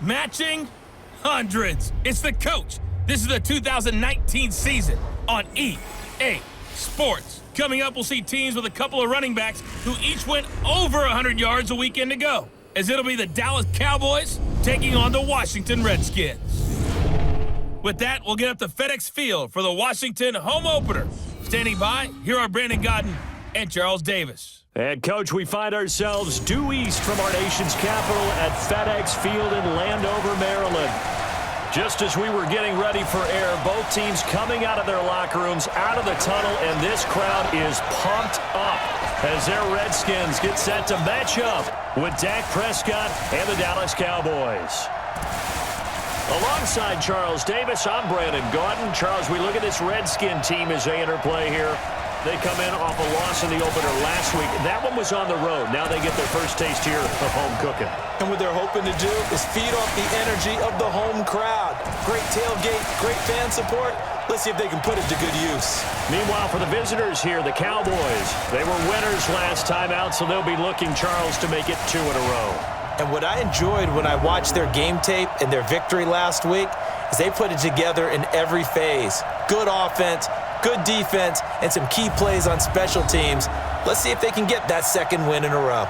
Matching hundreds. It's the coach. This is the 2019 season on EA Sports. Coming up, we'll see teams with a couple of running backs who each went over 100 yards a weekend ago, as it'll be the Dallas Cowboys taking on the Washington Redskins. With that, we'll get up to FedEx Field for the Washington home opener. Standing by, here are Brandon Godden and Charles Davis. And, Coach, we find ourselves due east from our nation's capital at FedEx Field in Landover, Maryland. Just as we were getting ready for air, both teams coming out of their locker rooms, out of the tunnel, and this crowd is pumped up as their Redskins get set to match up with Dak Prescott and the Dallas Cowboys. Alongside Charles Davis, I'm Brandon Gaudin. Charles, we look at this Redskin team as they interplay here. They come in off a loss in the opener last week. That one was on the road. Now they get their first taste here of home cooking. And what they're hoping to do is feed off the energy of the home crowd. Great tailgate, great fan support. Let's see if they can put it to good use. Meanwhile, for the visitors here, the Cowboys, they were winners last time out, so they'll be looking, Charles, to make it 2 in a row. And what I enjoyed when I watched their game tape and their victory last week is they put it together in every phase. Good offense, good defense, and some key plays on special teams. Let's see if they can get that second win in a row.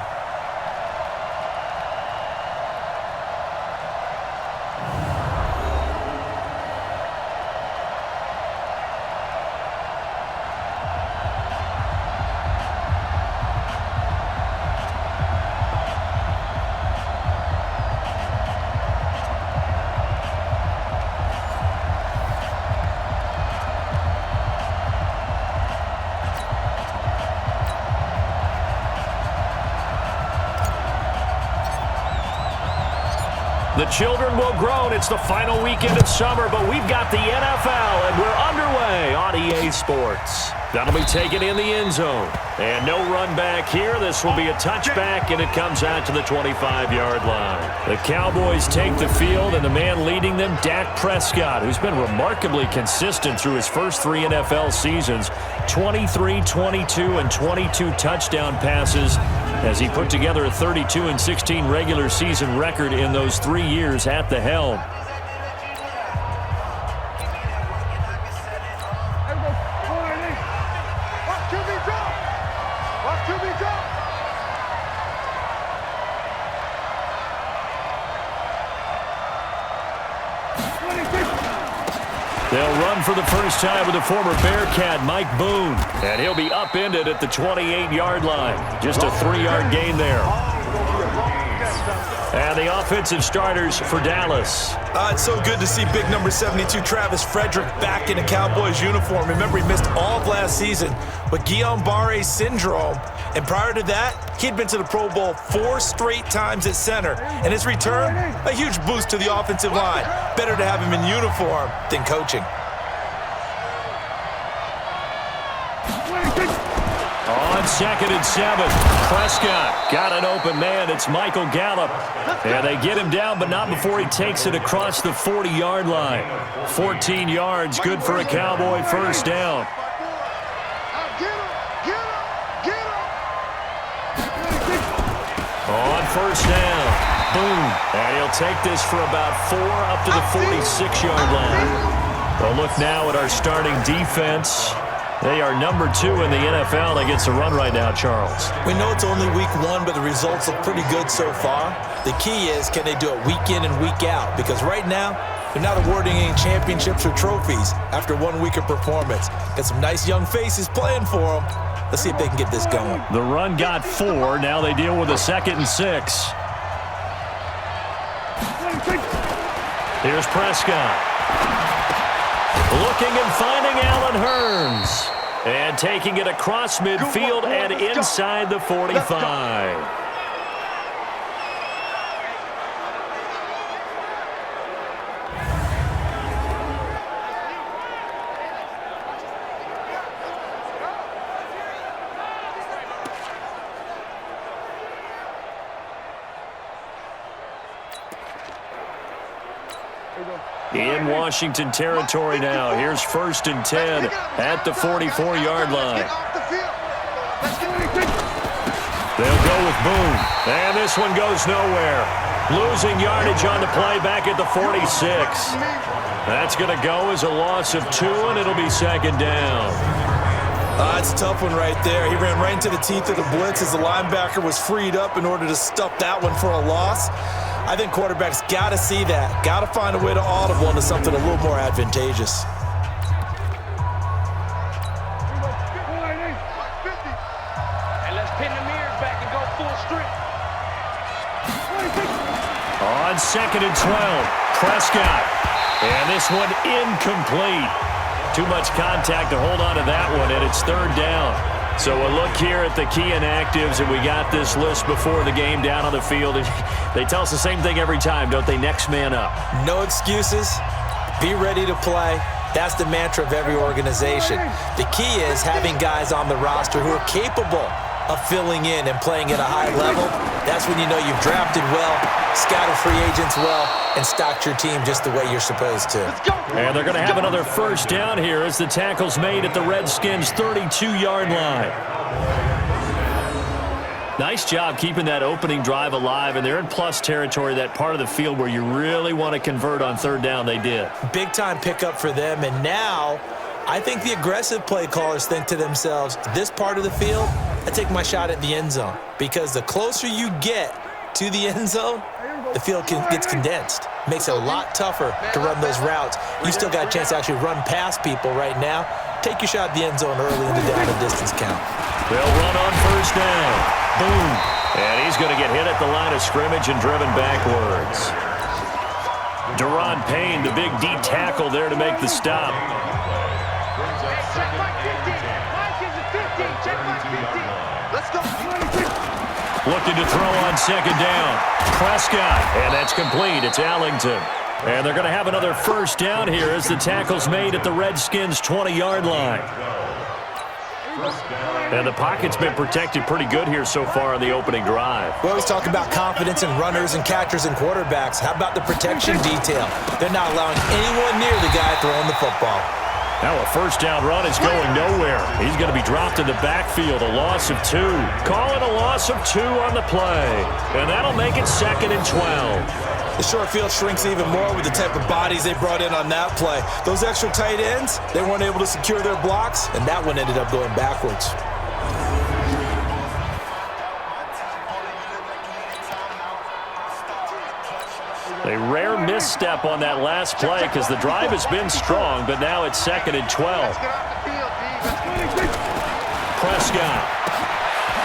The children will groan. It's the final weekend of summer, but we've got the NFL, and we're underway on EA Sports. That'll be taken in the end zone. And no run back here. This will be a touchback, and it comes out to the 25-yard line. The Cowboys take the field, and the man leading them, Dak Prescott, who's been remarkably consistent through his first 3 NFL seasons. 23, 22, and 22 touchdown passes as he put together a 32-16 regular season record in those 3 years at the helm. They'll run for the first time with the former Bearcat, Mike Boone. And he'll be upended at the 28-yard line. Just a 3-yard gain there. And the offensive starters for Dallas. It's so good to see big number 72, Travis Frederick, back in a Cowboys uniform. Remember, he missed all of last season with Guillain-Barré syndrome. And prior to that, he'd been to the Pro Bowl 4 straight times at center. And his return, a huge boost to the offensive line. Better to have him in uniform than coaching. On 2nd and 7, Prescott got an open man. It's Michael Gallup. And they get him down, but not before he takes it across the 40-yard line. 14 yards, good for a Cowboy first down. On first down, boom. And he'll take this for about 4 up to the 46-yard line. Well, look now at our starting defense. They are number 2 in the NFL against the run right now, Charles. We know it's only week 1, but the results look pretty good so far. The key is, can they do it week in and week out? Because right now, they're not awarding any championships or trophies after 1 week of performance. Got some nice young faces playing for them. Let's see if they can get this going. The run got 4. Now they deal with a 2nd and 6. Here's Prescott. Looking and finding Allen Hurns. And taking it across midfield and inside the 45. In Washington territory now. Here's 1st and 10 at the 44-yard line. They'll go with Boone. And this one goes nowhere. Losing yardage on the play back at the 46. That's going to go as a loss of 2, and it'll be second down. That's a tough one right there. He ran right into the teeth of the blitz as the linebacker was freed up in order to stuff that one for a loss. I think quarterbacks got to see that. Got to find a way to audible into something a little more advantageous. On 2nd and 12, Prescott. And this one incomplete. Too much contact to hold on to that one, and it's 3rd down. So a look here at the key inactives, and we got this list before the game down on the field. They tell us the same thing every time, don't they? Next man up. No excuses. Be ready to play. That's the mantra of every organization. The key is having guys on the roster who are capable of filling in and playing at a high level. That's when you know you've drafted well, scouted free agents well, and stocked your team just the way you're supposed to. And they're going to have another first down here as the tackle's made at the Redskins' 32-yard line. Nice job keeping that opening drive alive, and they're in plus territory, that part of the field where you really want to convert on 3rd down. They did. Big-time pickup for them, and now I think the aggressive play callers think to themselves, this part of the field, I take my shot at the end zone, because the closer you get to the end zone, the field gets condensed. Makes it a lot tougher to run those routes. You still got a chance to actually run past people right now. Take your shot at the end zone early in the down and distance count. They'll run on 1st down. Boom. And he's going to get hit at the line of scrimmage and driven backwards. Deron Payne, the big D tackle there to make the stop. Looking to throw on 2nd down. Prescott, and that's complete. It's Allington. And they're going to have another first down here as the tackle's made at the Redskins' 20-yard line. And the pocket's been protected pretty good here so far in the opening drive. We always talk about confidence in runners and catchers and quarterbacks. How about the protection detail? They're not allowing anyone near the guy throwing the football. Now a first down run is going nowhere. He's going to be dropped in the backfield, a loss of 2. Call it a loss of 2 on the play. And that'll make it 2nd and 12. The short field shrinks even more with the type of bodies they brought in on that play. Those extra tight ends, they weren't able to secure their blocks, and that one ended up going backwards. A rare misstep on that last play because the drive has been strong, but now it's 2nd and 12. Prescott.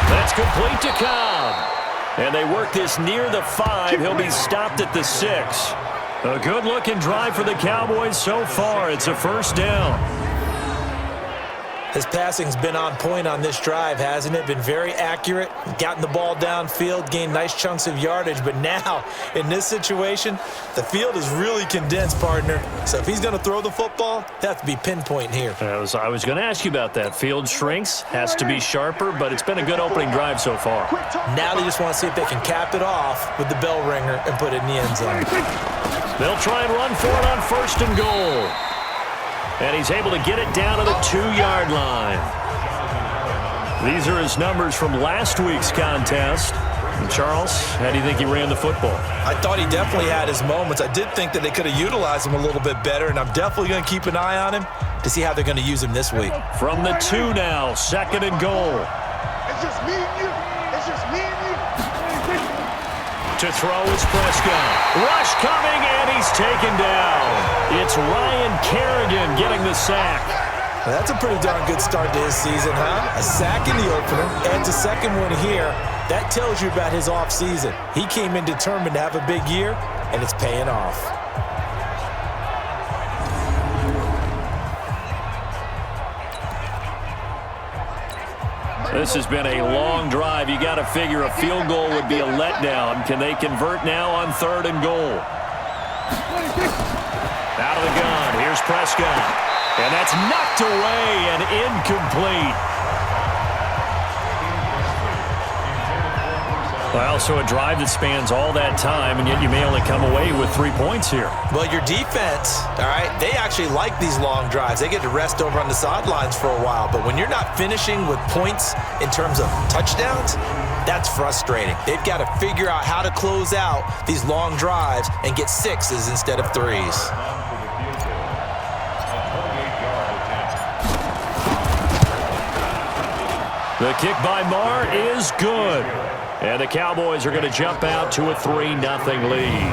That's complete to Cobb. And they work this near the 5. He'll be stopped at the 6. A good-looking drive for the Cowboys so far. It's a first down. His passing's been on point on this drive, hasn't it? Been very accurate, gotten the ball downfield, gained nice chunks of yardage. But now, in this situation, the field is really condensed, partner. So if he's going to throw the ball, he'll have to be pinpoint here. I was going to ask you about that. Field shrinks, has to be sharper, but it's been a good opening drive so far. Now they just want to see if they can cap it off with the bell ringer and put it in the end zone. They'll try and run for it on 1st and goal. And he's able to get it down to the 2-yard line. These are his numbers from last week's contest. And Charles, how do you think he ran the football? I thought he definitely had his moments. I did think that they could have utilized him a little bit better, and I'm definitely going to keep an eye on him to see how they're going to use him this week. From the 2 now, 2nd and goal. It's just me and you. It's just me and you. To throw is Prescott. Rush coming, and he's taken down. It's Ryan Kerrigan getting the sack. Well, that's a pretty darn good start to his season, huh? A sack in the opener, adds a second one here. That tells you about his offseason. He came in determined to have a big year, and it's paying off. This has been a long drive. You got to figure a field goal would be a letdown. Can they convert now on 3rd and goal? Out of the gun. Here's Prescott. And that's knocked away and incomplete. Well, so a drive that spans all that time, and yet you may only come away with 3 points here. Well, your defense, all right, they actually like these long drives. They get to rest over on the sidelines for a while. But when you're not finishing with points in terms of touchdowns, That's frustrating. They've got to figure out how to close out these long drives and get 6s instead of 3s. The kick by Marr is good. And the Cowboys are going to jump out to a 3-0 lead.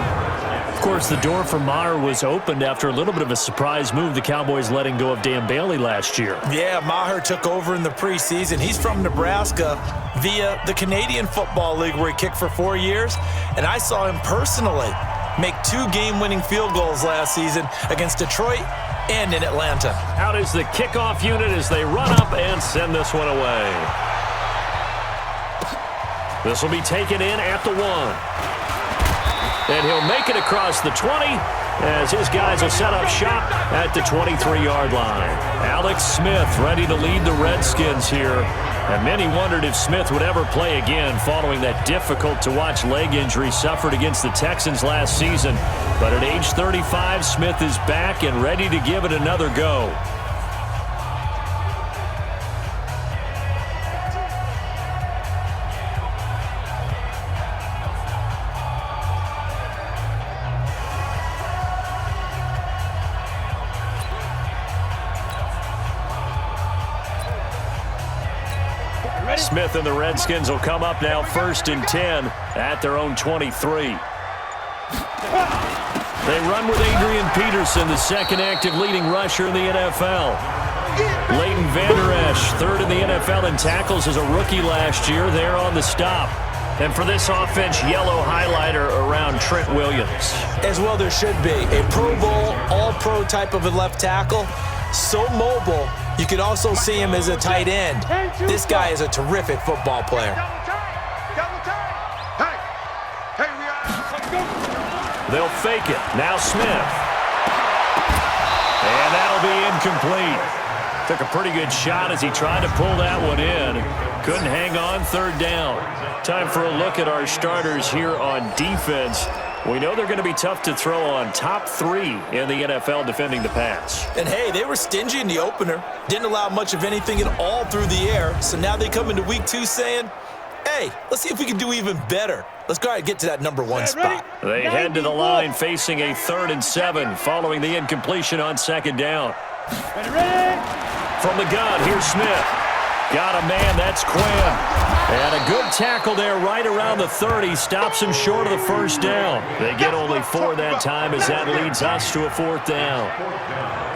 Of course, the door for Maher was opened after a little bit of a surprise move, the Cowboys letting go of Dan Bailey last year. Yeah, Maher took over in the preseason. He's from Nebraska via the Canadian Football League where he kicked for 4 years. And I saw him personally make 2 game-winning field goals last season against Detroit and in Atlanta. Out is the kickoff unit as they run up and send this one away. This will be taken in at the 1. And he'll make it across the 20 as his guys will set up shop at the 23-yard line. Alex Smith ready to lead the Redskins here. And many wondered if Smith would ever play again following that difficult-to-watch leg injury suffered against the Texans last season. But at age 35, Smith is back and ready to give it another go. Smith and the Redskins will come up now 1st and 10 at their own 23. They run with Adrian Peterson, the second active leading rusher in the NFL. Leighton Vander Esch, 3rd in the NFL in tackles as a rookie last year. They're on the stop. And for this offense, yellow highlighter around Trent Williams. As well there should be. A Pro Bowl, all-pro type of a left tackle. So mobile, you could also see him as a tight end. This guy is a terrific football player. They'll fake it. Now Smith. And that'll be incomplete. Took a pretty good shot as he tried to pull that one in. Couldn't hang on, 3rd down. Time for a look at our starters here on defense. We know they're going to be tough to throw on, top 3 in the NFL defending the pass. And hey, they were stingy in the opener. Didn't allow much of anything at all through the air. So now they come into week 2 saying, hey, let's see if we can do even better. Let's go ahead and get to that number 1 spot. They head to the line facing a 3rd and 7 following the incompletion on 2nd down. From the gun, here's Smith. Got a man, that's Quinn. And a good tackle there right around the 30. Stops him short of the 1st down. They get only 4 that time as that leads us to a 4th down.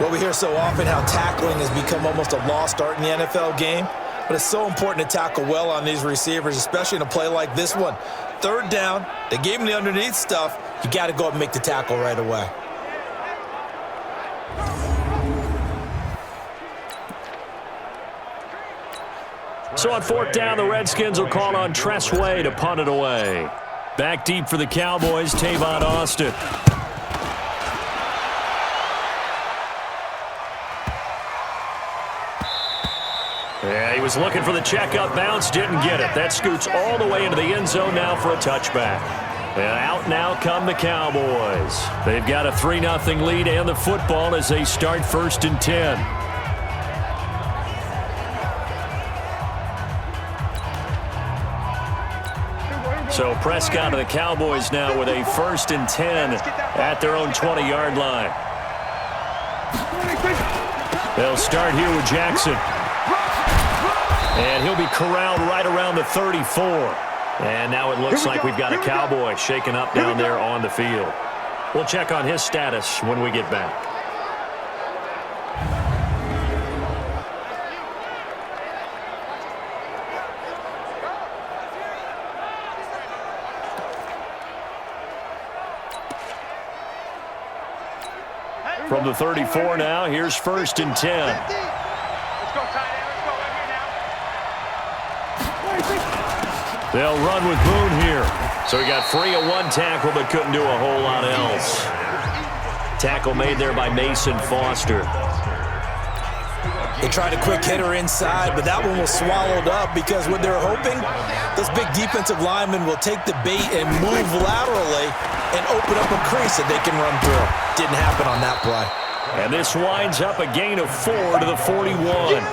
Well, we hear so often how tackling has become almost a lost art in the NFL game. But it's so important to tackle well on these receivers, especially in a play like this one. 3rd down, they gave him the underneath stuff. You got to go up and make the tackle right away. So on 4th down, the Redskins will call on Tress Way to punt it away. Back deep for the Cowboys, Tavon Austin. Yeah, he was looking for the checkup bounce, didn't get it. That scoots all the way into the end zone now for a touchback. And out now come the Cowboys. They've got a 3-0 lead and the football as they start 1st and 10. So Prescott and the Cowboys now with a 1st and 10 at their own 20-yard line. They'll start here with Jackson. And he'll be corralled right around the 34. And now it looks like we've got a Cowboy shaken up down there on the field. We'll check on his status when we get back. From the 34 now, here's 1st and 10. Let's go, tight end. Let's go right here now. They'll run with Boone here. So he got free of 1 tackle but couldn't do a whole lot else. Tackle made there by Mason Foster. They tried a quick hitter inside, but that one was swallowed up because what they're hoping, those big defensive linemen will take the bait and move laterally and open up a crease that they can run through. Didn't happen on that play. And this winds up a gain of 4 to the 41.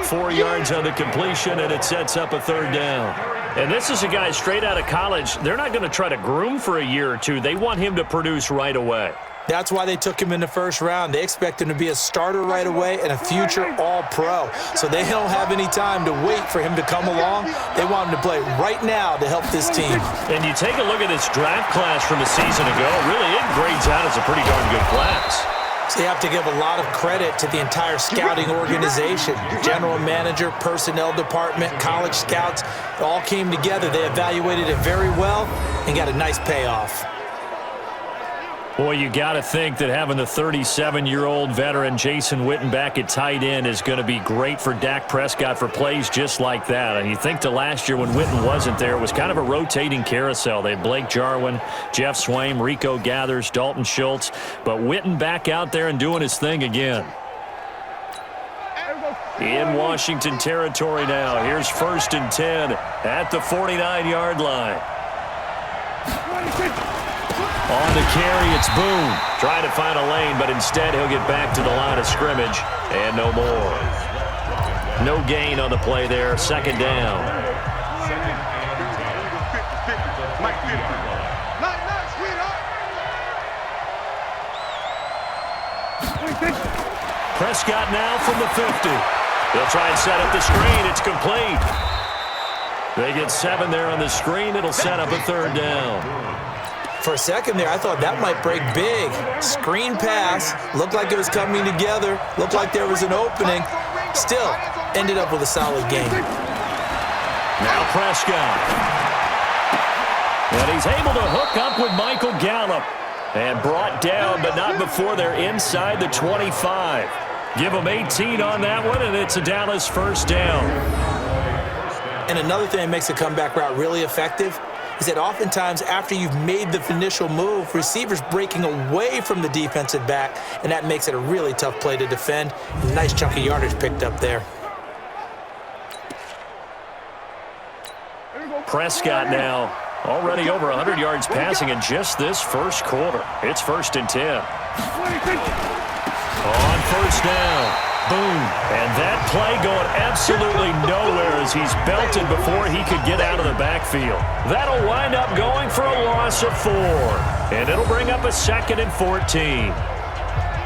4 yards on the completion, and it sets up a third down. And this is a guy straight out of college. They're not going to try to groom for a year or two. They want him to produce right away. That's why they took him in the first round. They expect him to be a starter right away and a future all-pro. So they don't have any time to wait for him to come along. They want him to play right now to help this team. And you take a look at this draft class from a season ago. Really, it grades out as a pretty darn good class. So you have to give a lot of credit to the entire scouting organization. General manager, personnel department, college scouts, it all came together. They evaluated it very well and got a nice payoff. Boy, you got to think that having the 37-year-old veteran Jason Witten back at tight end is going to be great for Dak Prescott for plays just like that. And you think to last year when Witten wasn't there, it was kind of a rotating carousel. They had Blake Jarwin, Jeff Swaim, Rico Gathers, Dalton Schultz. But Witten back out there and doing his thing again. In Washington territory now. Here's 1st and 10 at the 49-yard line. On the carry, it's Boone. Trying to find a lane, but instead he'll get back to the line of scrimmage. And no more. No gain on the play there. 2nd down. Prescott now from the 50. They'll try and set up the screen. It's complete. They get 7 there on the screen. It'll set up a 3rd down. For a second there, I thought that might break big. Screen pass, looked like it was coming together, looked like there was an opening. Still, ended up with a solid game. Now Prescott. And he's able to hook up with Michael Gallup. And brought down, but not before they're inside the 25. Give them 18 on that one, and it's a Dallas 1st down. And another thing that makes a comeback route really effective is that oftentimes after you've made the initial move, receivers breaking away from the defensive back, and that makes it a really tough play to defend. Nice chunk of yardage picked up there. Prescott now already over 100 yards passing in just this first quarter. It's 1st and 10. On 1st down. Boom. And that play going absolutely nowhere as he's belted before he could get out of the backfield. That'll wind up going for a loss of 4. And it'll bring up a 2nd and 14.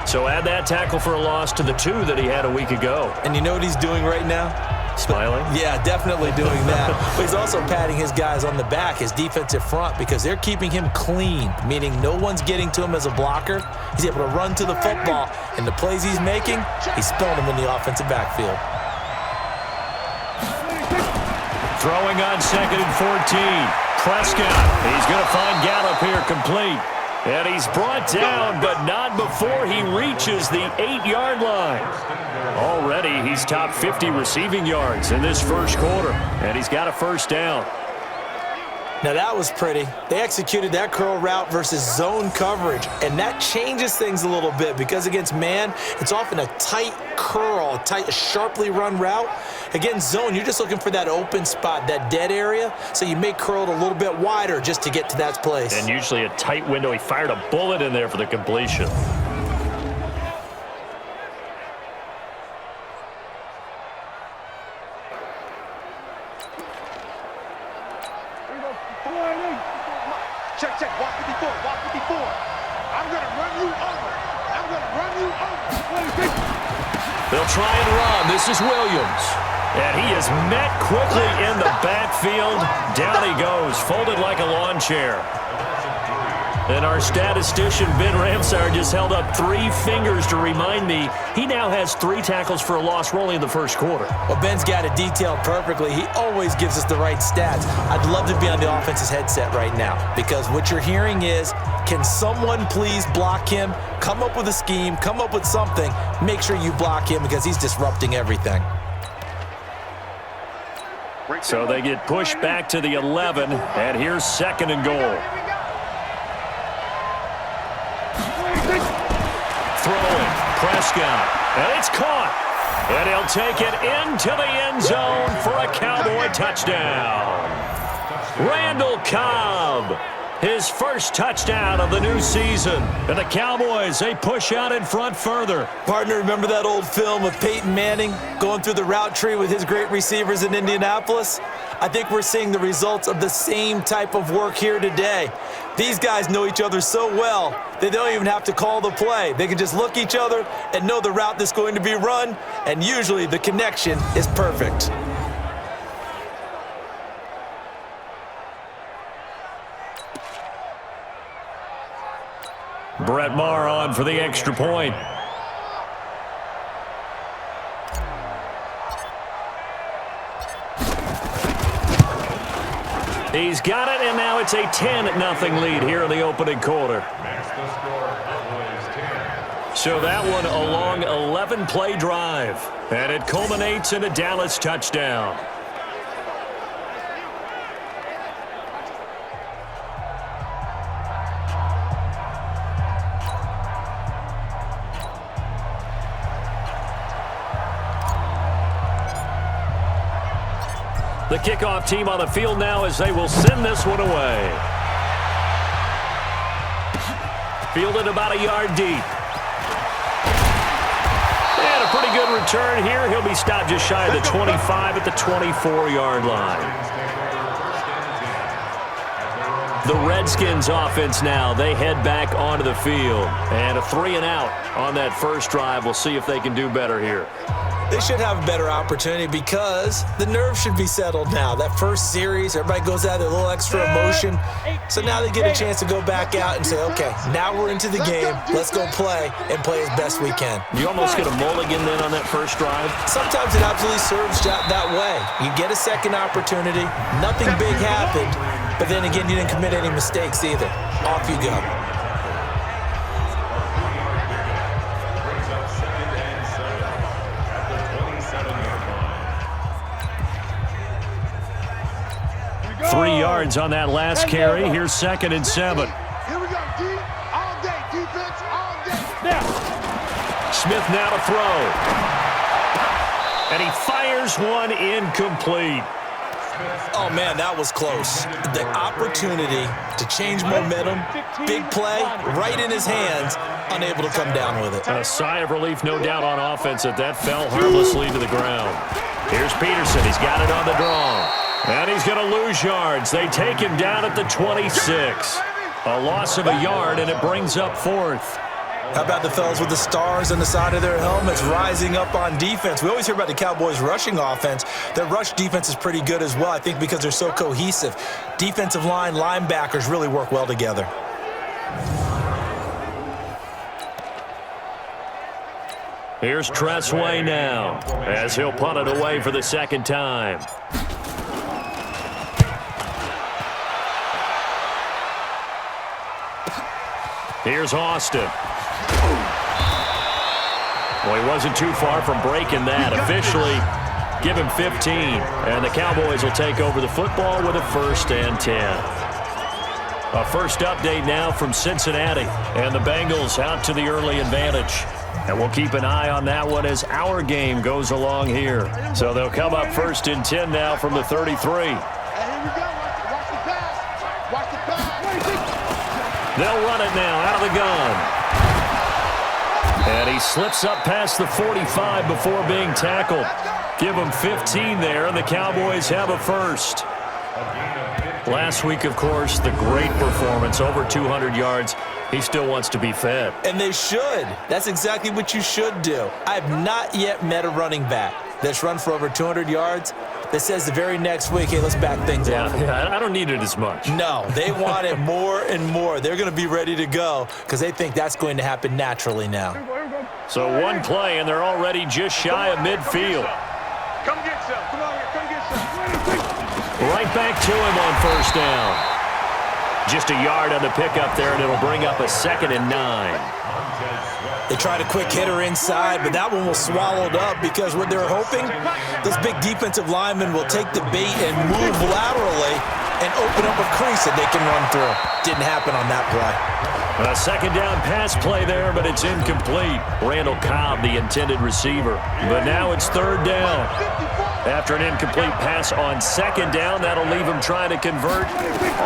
So add that tackle for a loss to the 2 that he had a week ago. And you know what he's doing right now? Smiling? Yeah, definitely doing that. But he's also patting his guys on the back, his defensive front, because they're keeping him clean, meaning no one's getting to him as a blocker. He's able to run to the football, and the plays he's making, he's spelling them in the offensive backfield. Throwing on 2nd and 14. Prescott, he's going to find Gallup here complete. And he's brought down, but not before he reaches the 8-yard line. Already, he's top 50 receiving yards in this first quarter, and he's got a 1st down. Now that was pretty. They executed that curl route versus zone coverage, and that changes things a little bit because against man, it's often a tight curl, a sharply run route. Against zone, you're just looking for that open spot, that dead area, so you may curl it a little bit wider just to get to that place. And usually a tight window. He fired a bullet in there for the completion. Check, walk 54, walk 54. I'm going to run you over. I'm going to run you over. They'll try and run. This is Williams. And he is met quickly in the backfield. Down he goes, folded like a lawn chair. And our statistician, Ben Ramsar, just held up 3 fingers to remind me he now has 3 tackles for a loss rolling in the first quarter. Well, Ben's got it detailed perfectly. He always gives us the right stats. I'd love to be on the offense's headset right now because what you're hearing is, can someone please block him? Come up with a scheme, come up with something. Make sure you block him because he's disrupting everything. So they get pushed back to the 11, and here's 2nd and goal. Throwing, Prescott, and it's caught. And he'll take it into the end zone for a Cowboy touchdown. Randall Cobb. his first touchdown of the new season. And the Cowboys, they push out in front further. Partner, remember that old film of Peyton Manning going through the route tree with his great receivers in Indianapolis? I think we're seeing the results of the same type of work here today. These guys know each other so well that they don't even have to call the play. They can just look each other and know the route that's going to be run, and usually the connection is perfect. Brett Maher on for the extra point. He's got it, and now it's a 10-0 lead here in the opening quarter. So that one a long 11-play drive, and it culminates in a Dallas touchdown. The kickoff team on the field now as they will send this one away. Fielded about a yard deep. And a pretty good return here. He'll be stopped just shy of the 25 at the 24-yard line. The Redskins offense now, they head back onto the field. And a 3-and-out on that first drive. We'll see if they can do better here. They should have a better opportunity because the nerves should be settled now. That first series, everybody goes out with a little extra emotion. So now they get a chance to go back out and say, okay, now we're into the game. Let's go play and play as best we can. You almost get a mulligan then on that first drive? Sometimes it absolutely serves that way. You get a second opportunity. Nothing big happened. But then again, you didn't commit any mistakes either. Off you go. Three yards on that last carry. Here's 2nd and 7. Here we go, D. All day. Defense, all day. Smith now to throw. And he fires one incomplete. Oh, man, that was close. The opportunity to change momentum, big play, right in his hands, unable to come down with it. A sigh of relief, no doubt, on offense that fell harmlessly to the ground. Here's Peterson. He's got it on the draw. And he's going to lose yards. They take him down at the 26. A loss of a yard, and it brings up 4th. How about the fellas with the stars on the side of their helmets rising up on defense? We always hear about the Cowboys' rushing offense. Their rush defense is pretty good as well, I think, because they're so cohesive. Defensive line, linebackers really work well together. Here's Tressway now, as he'll punt it away for the second time. Here's Austin. Well, he wasn't too far from breaking that. Officially, give him 15. And the Cowboys will take over the football with a 1st and 10. A first update now from Cincinnati. And the Bengals out to the early advantage. And we'll keep an eye on that one as our game goes along here. So they'll come up 1st and 10 now from the 33. And here we go. Watch the pass. Watch the pass. They'll run it now out of the gun. And he slips up past the 45 before being tackled. Give him 15 there, and the Cowboys have a first. Last week, of course, the great performance, over 200 yards. He still wants to be fed. And they should. That's exactly what you should do. I have not yet met a running back that's run for over 200 yards that says the very next week, hey, let's back things up. Yeah, I don't need it as much. No, they want it more and more. They're going to be ready to go because they think that's going to happen naturally now. So one play, and they're already just shy of midfield. Come get some. Come on here. Come get some. Right back to him on 1st down. Just a yard on the pickup there, and it'll bring up a 2nd and 9. They tried a quick hitter inside, but that one was swallowed up because what they're hoping, those big defensive linemen will take the bait and move laterally and open up a crease that they can run through. Didn't happen on that play. A 2nd down pass play there, but it's incomplete. Randall Cobb, the intended receiver. But now it's 3rd down. After an incomplete pass on 2nd down, that'll leave him trying to convert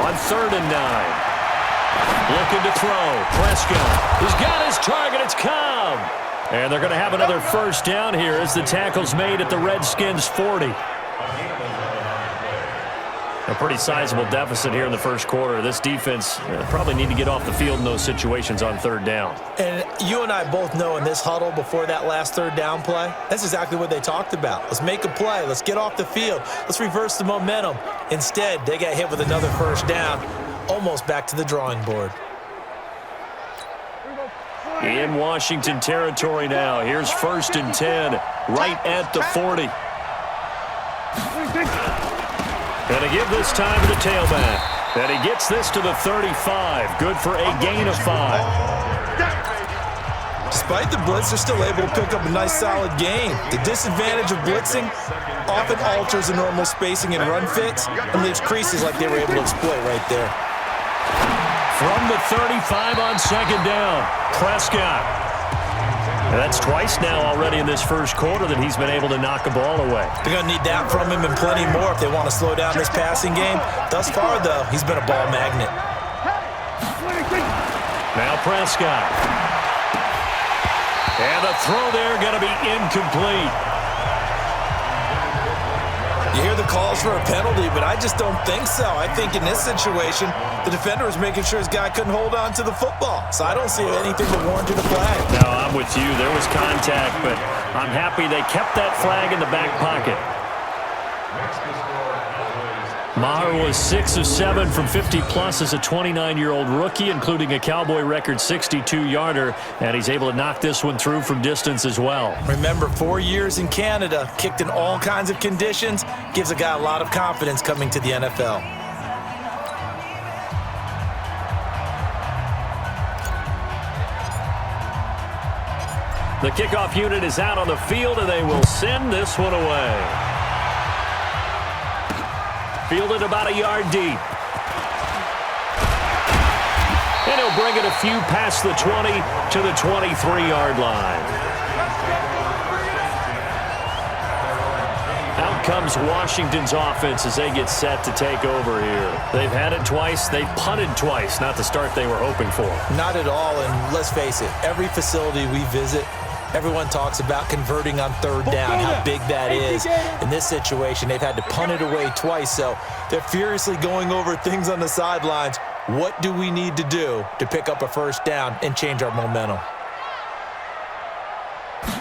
on 3rd and 9. Looking to throw. Prescott has got his target. It's Cobb. And they're going to have another first down here as the tackle's made at the Redskins' 40. A pretty sizable deficit here in the first quarter. This defense probably need to get off the field in those situations on third down. And you and I both know in this huddle before that last third down play, that's exactly what they talked about. Let's make a play. Let's get off the field. Let's reverse the momentum. Instead, they got hit with another first down, almost back to the drawing board. In Washington territory now. Here's 1st and 10, right at the 40. Going to give this time to the tailback. And he gets this to the 35. Good for a gain of 5. Despite the blitz, they're still able to pick up a nice, solid gain. The disadvantage of blitzing often alters the normal spacing and run fits and leaves creases like they were able to exploit right there. From the 35 on 2nd down, Prescott. And that's twice now already in this first quarter that he's been able to knock a ball away. They're going to need that from him and plenty more if they want to slow down this passing game. Thus far, though, he's been a ball magnet. Now Prescott. And the throw there going to be incomplete. You hear the calls for a penalty, but I just don't think so. I think in this situation, the defender was making sure his guy couldn't hold on to the football. So I don't see anything that warranted a flag. No, I'm with you. There was contact, but I'm happy they kept that flag in the back pocket. Maher was 6 of 7 from 50-plus as a 29-year-old rookie, including a Cowboy record 62-yarder, and he's able to knock this one through from distance as well. Remember, 4 years in Canada, kicked in all kinds of conditions, gives a guy a lot of confidence coming to the NFL. The kickoff unit is out on the field, and they will send this one away. Fielded about a yard deep. And he'll bring it a few past the 20 to the 23-yard line. Out comes Washington's offense as they get set to take over here. They've had it twice. They've punted twice. Not the start they were hoping for. Not at all, and let's face it, every facility we visit, everyone talks about converting on third down, how big that is. In this situation, they've had to punt it away twice, so they're furiously going over things on the sidelines. What do we need to do to pick up a first down and change our momentum?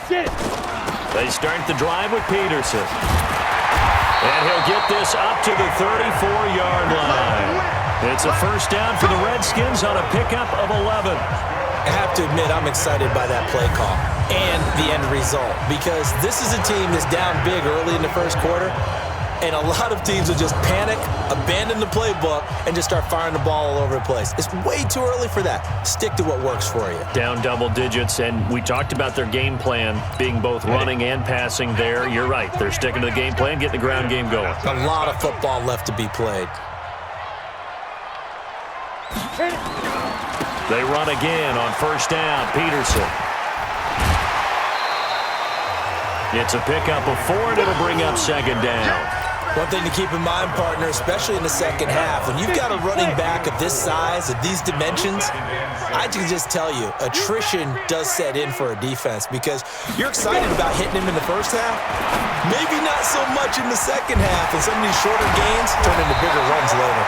They start the drive with Peterson. And he'll get this up to the 34-yard line. It's a first down for the Redskins on a pickup of 11. I have to admit, I'm excited by that play call and the end result, because this is a team that's down big early in the first quarter, and a lot of teams will just panic, abandon the playbook, and just start firing the ball all over the place. It's way too early for that. Stick to what works for you. Down double digits, and we talked about their game plan being both running and passing there. You're right. They're sticking to the game plan, getting the ground game going. A lot of football left to be played. They run again on first down. Peterson. It's a pickup of 4, and it'll bring up 2nd down. One thing to keep in mind, partner, especially in the second half, when you've got a running back of this size, of these dimensions, I can just tell you, attrition does set in for a defense, because you're excited about hitting him in the first half, maybe not so much in the second half, and some of these shorter gains turn into bigger runs later.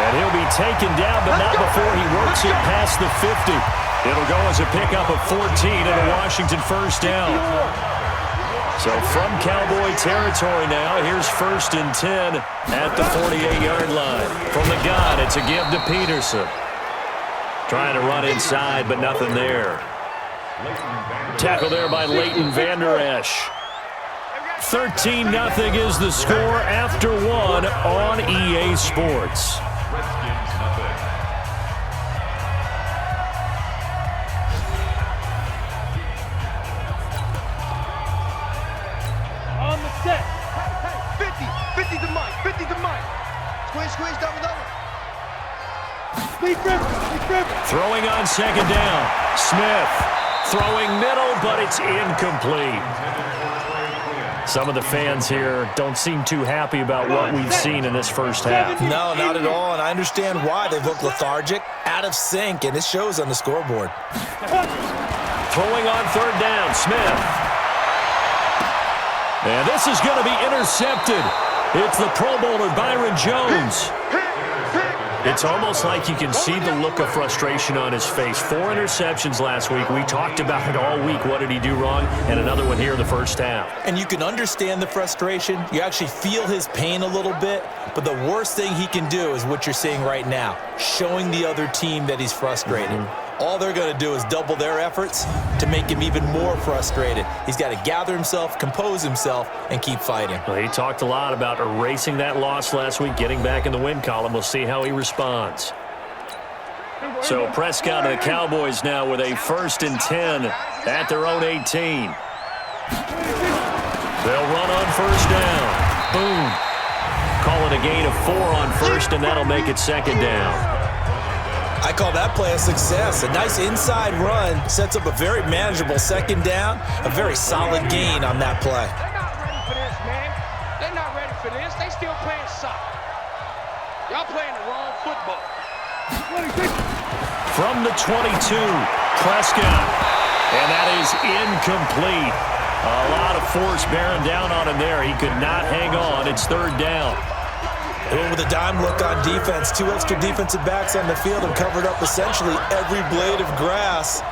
And he'll be taken down, but not before he works it past the 50. It'll go as a pickup of 14 and a Washington first down. So from Cowboy territory now, here's 1st and 10 at the 48-yard line. From the gun, it's a give to Peterson. Trying to run inside, but nothing there. Tackle there by Leighton Vander Esch. 13-0 is the score after 1 on EA Sports. On the set. 50 to Mike. 50 to Mike. Squeeze, double. Deep grip. Throwing on 2nd down. Smith throwing middle, but it's incomplete. Some of the fans here don't seem too happy about what we've seen in this first half. No, not at all, and I understand why. They look lethargic. out of sync, and it shows on the scoreboard. Throwing on third down, Smith. And this is going to be intercepted. It's the Pro Bowler, Byron Jones. It's almost like you can see the look of frustration on his face. 4 interceptions last week. We talked about it all week. What did he do wrong? And another one here in the first half. And you can understand the frustration. You actually feel his pain a little bit. But the worst thing he can do is what you're seeing right now, showing the other team that he's frustrated. All they're going to do is double their efforts to make him even more frustrated. He's got to gather himself, compose himself, and keep fighting. Well, he talked a lot about erasing that loss last week, getting back in the win column. We'll see how he responds. So Prescott and the Cowboys now with a 1st and 10 at their own 18. They'll run on first down. Boom. Call it a gain of 4 on first, and that'll make it 2nd down. I call that play a success. A nice inside run sets up a very manageable 2nd down, a very solid gain on that play. They're not ready for this, man. They're not ready for this. They still playing soccer. Y'all playing the wrong football. From the 22, Prescott. And that is incomplete. A lot of force bearing down on him there. He could not hang on. It's 3rd down. They went with a dime look on defense. 2 extra defensive backs on the field and covered up essentially every blade of grass.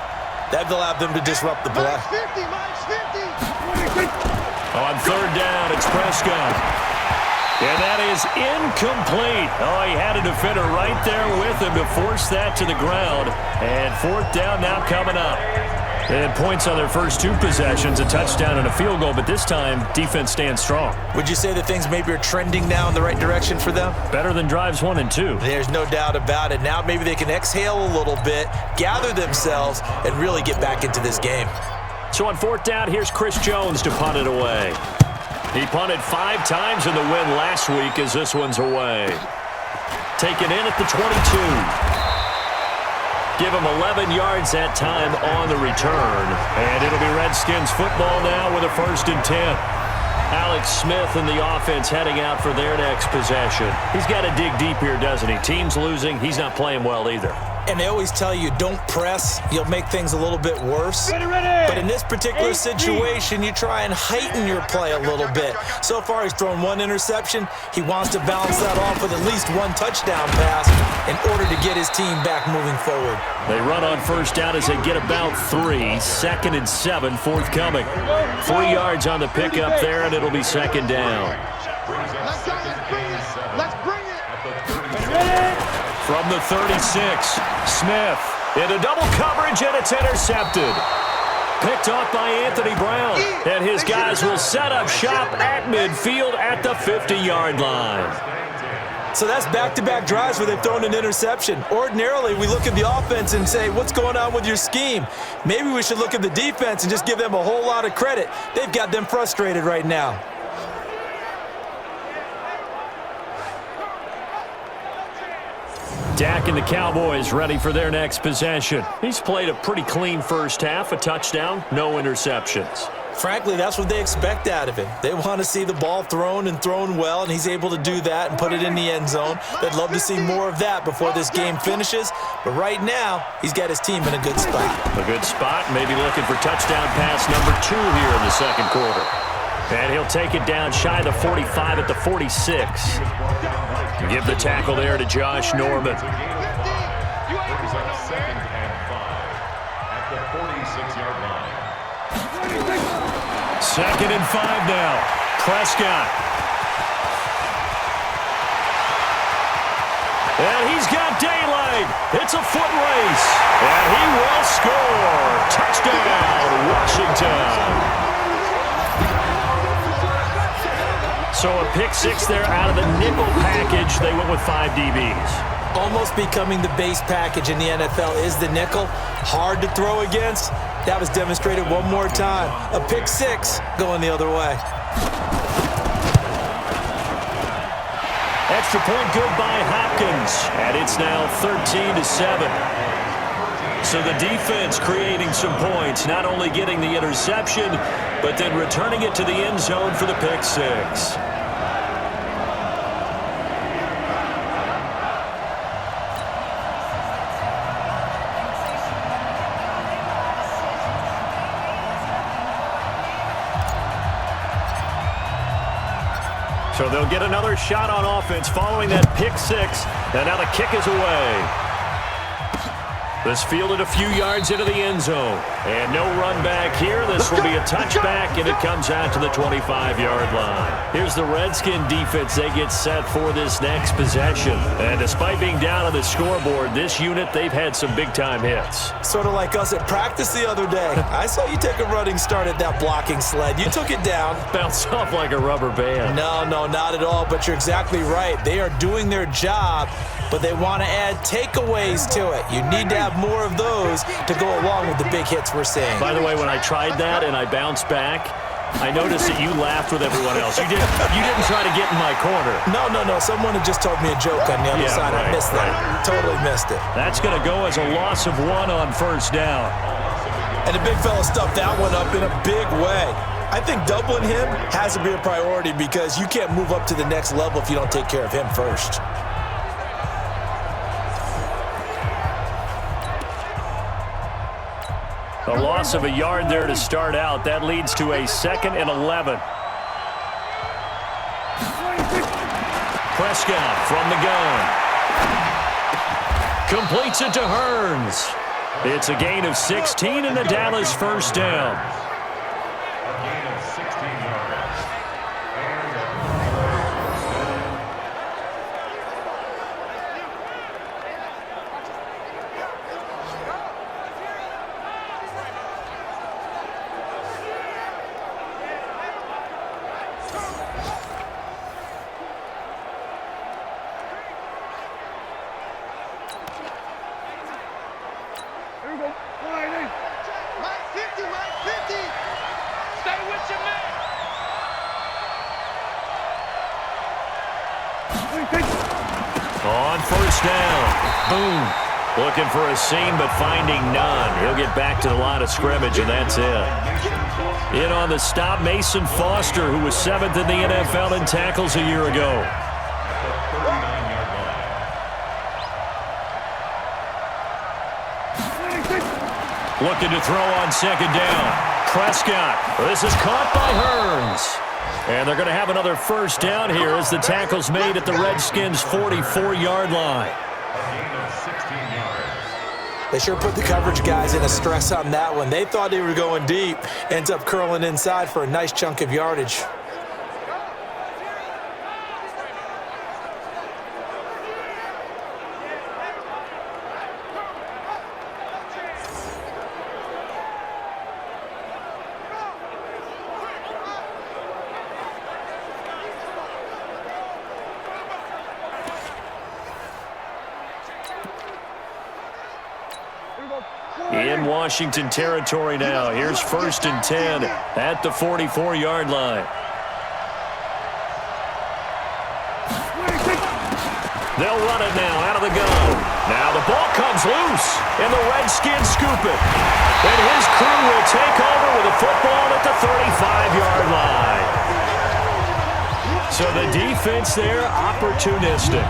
That allowed them to disrupt the play. On 3rd down, it's Prescott. And that is incomplete. Oh, he had a defender right there with him to force that to the ground. And 4th down now coming up. They had points on their first 2 possessions, a touchdown and a field goal, but this time, defense stands strong. Would you say that things maybe are trending now in the right direction for them? Better than drives 1 and 2. There's no doubt about it. Now maybe they can exhale a little bit, gather themselves, and really get back into this game. So on 4th down, here's Chris Jones to punt it away. He punted 5 times in the win last week as this one's away. Taken in at the 22. Give him 11 yards that time on the return. And it'll be Redskins football now with a 1st and 10. Alex Smith and the offense heading out for their next possession. He's got to dig deep here, doesn't he? Team's losing. He's not playing well either. And they always tell you, don't press. You'll make things a little bit worse. But in this particular situation, you try and heighten your play a little bit. So far, he's thrown 1 interception. He wants to balance that off with at least 1 touchdown pass in order to get his team back moving forward. They run on first down as they get about 3. 2nd and 7 forthcoming. 3 yards on the pickup there, and it'll be 2nd down. Let's go. Let's bring it. From the 36, Smith into double coverage, and it's intercepted. Picked off by Anthony Brown, and his guys will set up shop at midfield at the 50-yard line. So that's back-to-back drives where they've thrown an interception. Ordinarily, we look at the offense and say, what's going on with your scheme? Maybe we should look at the defense and just give them a whole lot of credit. They've got them frustrated right now. Dak and the Cowboys ready for their next possession. He's played a pretty clean first half, a touchdown, no interceptions. Frankly, that's what they expect out of him. They want to see the ball thrown and thrown well, and he's able to do that and put it in the end zone. They'd love to see more of that before this game finishes. But right now, he's got his team in a good spot. A good spot, maybe looking for touchdown pass number 2 here in the 2nd quarter. And he'll take it down shy of the 45 at the 46. Give the tackle there to Josh Norman. 2nd and 5 at the 46-yard line. 2nd and 5 now. Prescott. And he's got daylight. It's a foot race. And he will score. Touchdown, Washington. So a pick 6 there out of the nickel package. They went with 5 DBs. Almost becoming the base package in the NFL is the nickel. Hard to throw against. That was demonstrated one more time. A pick 6 going the other way. Extra point good by Hopkins. And it's now 13-7. So the defense creating some points, not only getting the interception, but then returning it to the end zone for the pick 6. So they'll get another shot on offense following that pick six. And now the kick is away. This fielded a few yards into the end zone. And no run back here. This will be a touchback, and it comes out to the 25-yard line. Here's the Redskin defense. They get set for this next possession. And despite being down on the scoreboard, this unit, they've had some big-time hits. Sort of like us at practice the other day. I saw you take a running start at that blocking sled. You took it down. Bounced off like a rubber band. No, not at all, but you're exactly right. They are doing their job, but they want to add takeaways to it. You need to have more of those to go along with the big hits we're seeing. By the way, when I tried that and I bounced back, I noticed that you laughed with everyone else. You didn't try to get in my corner. No. Someone had just told me a joke on the other side. Right, I missed that. Totally missed it. That's going to go as a loss of 1 on first down. And the big fella stuffed that one up in a big way. I think doubling him has to be a priority because you can't move up to the next level if you don't take care of him first. A loss of a yard there to start out. That leads to a 2nd and 11. Prescott from the gun. Completes it to Hearns. It's a gain of 16 and the Dallas first down. A gain of 16 yards. On first down. Boom. Looking for a seam, but finding none. He'll get back to the line of scrimmage, and that's it. In on the stop, Mason Foster, who was 7th in the NFL in tackles a year ago. Looking to throw on second down. Prescott. This is caught by Hearns. And they're going to have another first down here as the tackle's made at the Redskins' 44-yard line. They sure put the coverage guys in a stress on that one. They thought they were going deep. Ends up curling inside for a nice chunk of yardage. In Washington territory now. Here's 1st and 10 at the 44-yard line. They'll run it now out of the gun. Now the ball comes loose, and the Redskins scoop it. And his crew will take over with a football at the 35-yard line. So the defense there, opportunistic.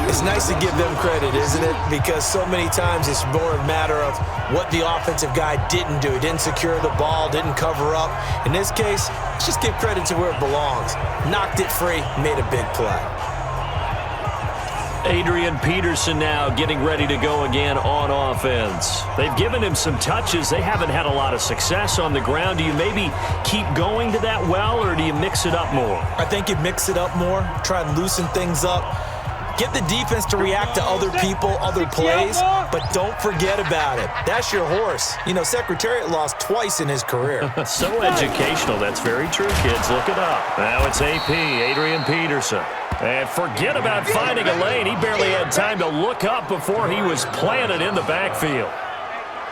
It's nice to give them credit, isn't it? Because so many times it's more a matter of what the offensive guy didn't do. He didn't secure the ball, didn't cover up. In this case, let's just give credit to where it belongs. Knocked it free, made a big play. Adrian Peterson now getting ready to go again on offense. They've given him some touches. They haven't had a lot of success on the ground. Do you maybe keep going to that well, or do you mix it up more? I think you mix it up more, try and loosen things up. Get the defense to react to other people, other plays, but don't forget about it. That's your horse. You know, Secretariat lost twice in his career. So educational. That's very true, kids. Look it up. Now it's AP, Adrian Peterson. And forget about finding a lane. He barely had time to look up before he was planted in the backfield.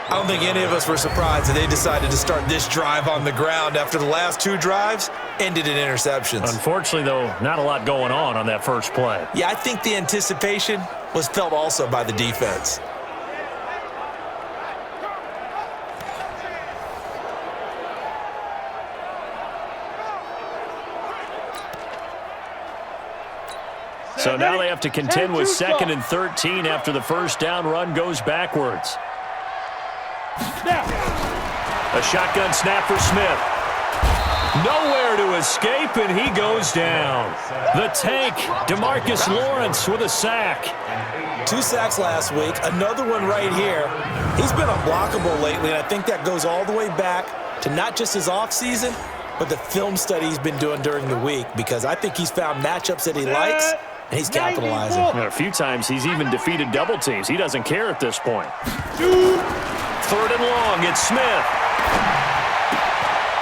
I don't think any of us were surprised that they decided to start this drive on the ground after the last 2 drives ended in interceptions. Unfortunately, though, not a lot going on that first play. Yeah, I think the anticipation was felt also by the defense. So now they have to contend with 2nd and 13 after the first down run goes backwards. A shotgun snap for Smith. Nowhere to escape, and he goes down. The tank, DeMarcus Lawrence with a sack. 2 sacks last week, another one right here. He's been unblockable lately, and I think that goes all the way back to not just his offseason, but the film study he's been doing during the week, because I think he's found matchups that he likes, and he's capitalizing. A few times he's even defeated double teams. He doesn't care at this point. 3rd and long, it's Smith.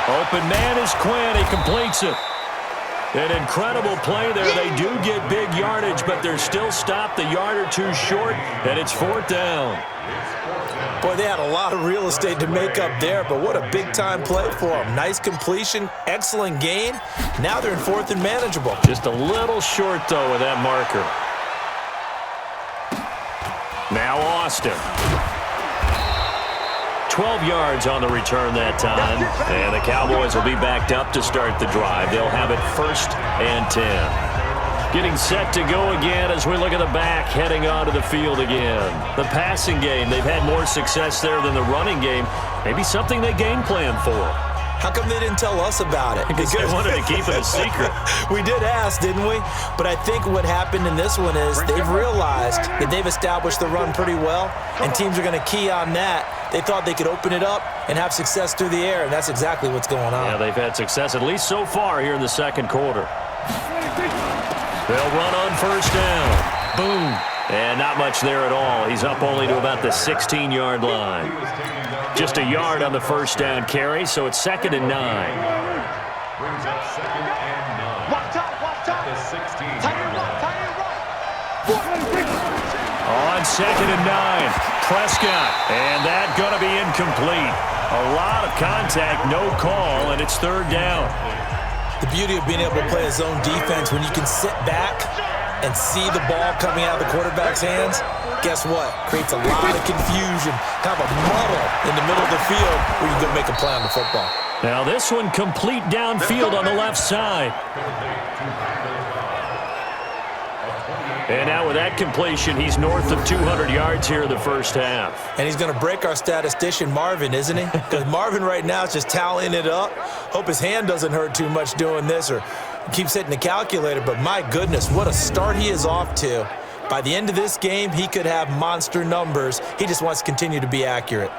Open man is Quinn. He completes it. An incredible play there. They do get big yardage, but they're still stopped a yard or two short, and it's 4th down. Boy, they had a lot of real estate to make up there, but what a big-time play for them. Nice completion, excellent gain. Now they're in 4th and manageable. Just a little short, though, with that marker. Now Austin. 12 yards on the return that time, and the Cowboys will be backed up to start the drive. They'll have it 1st and 10. Getting set to go again as we look at the back, heading onto the field again. The passing game, they've had more success there than the running game. Maybe something they game plan for. How come they didn't tell us about it? Because they wanted to keep it a secret. We did ask, didn't we? But I think what happened in this one is they've realized that they've established the run pretty well, and teams are going to key on that. They thought they could open it up and have success through the air, and that's exactly what's going on. Yeah, they've had success, at least so far, here in the second quarter. They'll run on 1st down. Boom. And not much there at all. He's up only to about the 16-yard line. Just a yard on the 1st down carry, so it's 2nd and 9. Brings up 2nd and 9. Watch out. The 16. Tight end right. On 2nd and 9, Prescott, and that going to be incomplete. A lot of contact, no call, and it's 3rd down. The beauty of being able to play a zone defense, when you can sit back and see the ball coming out of the quarterback's hands, guess what? Creates a lot of confusion, kind of a muddle in the middle of the field where you can go make a play on the football. Now this one complete downfield on the left side. And now with that completion, he's north of 200 yards here in the 1st half. And he's going to break our statistician, Marvin, isn't he? Because Marvin right now is just tallying it up. Hope his hand doesn't hurt too much doing this or keeps hitting the calculator. But my goodness, what a start he is off to. By the end of this game, he could have monster numbers. He just wants to continue to be accurate.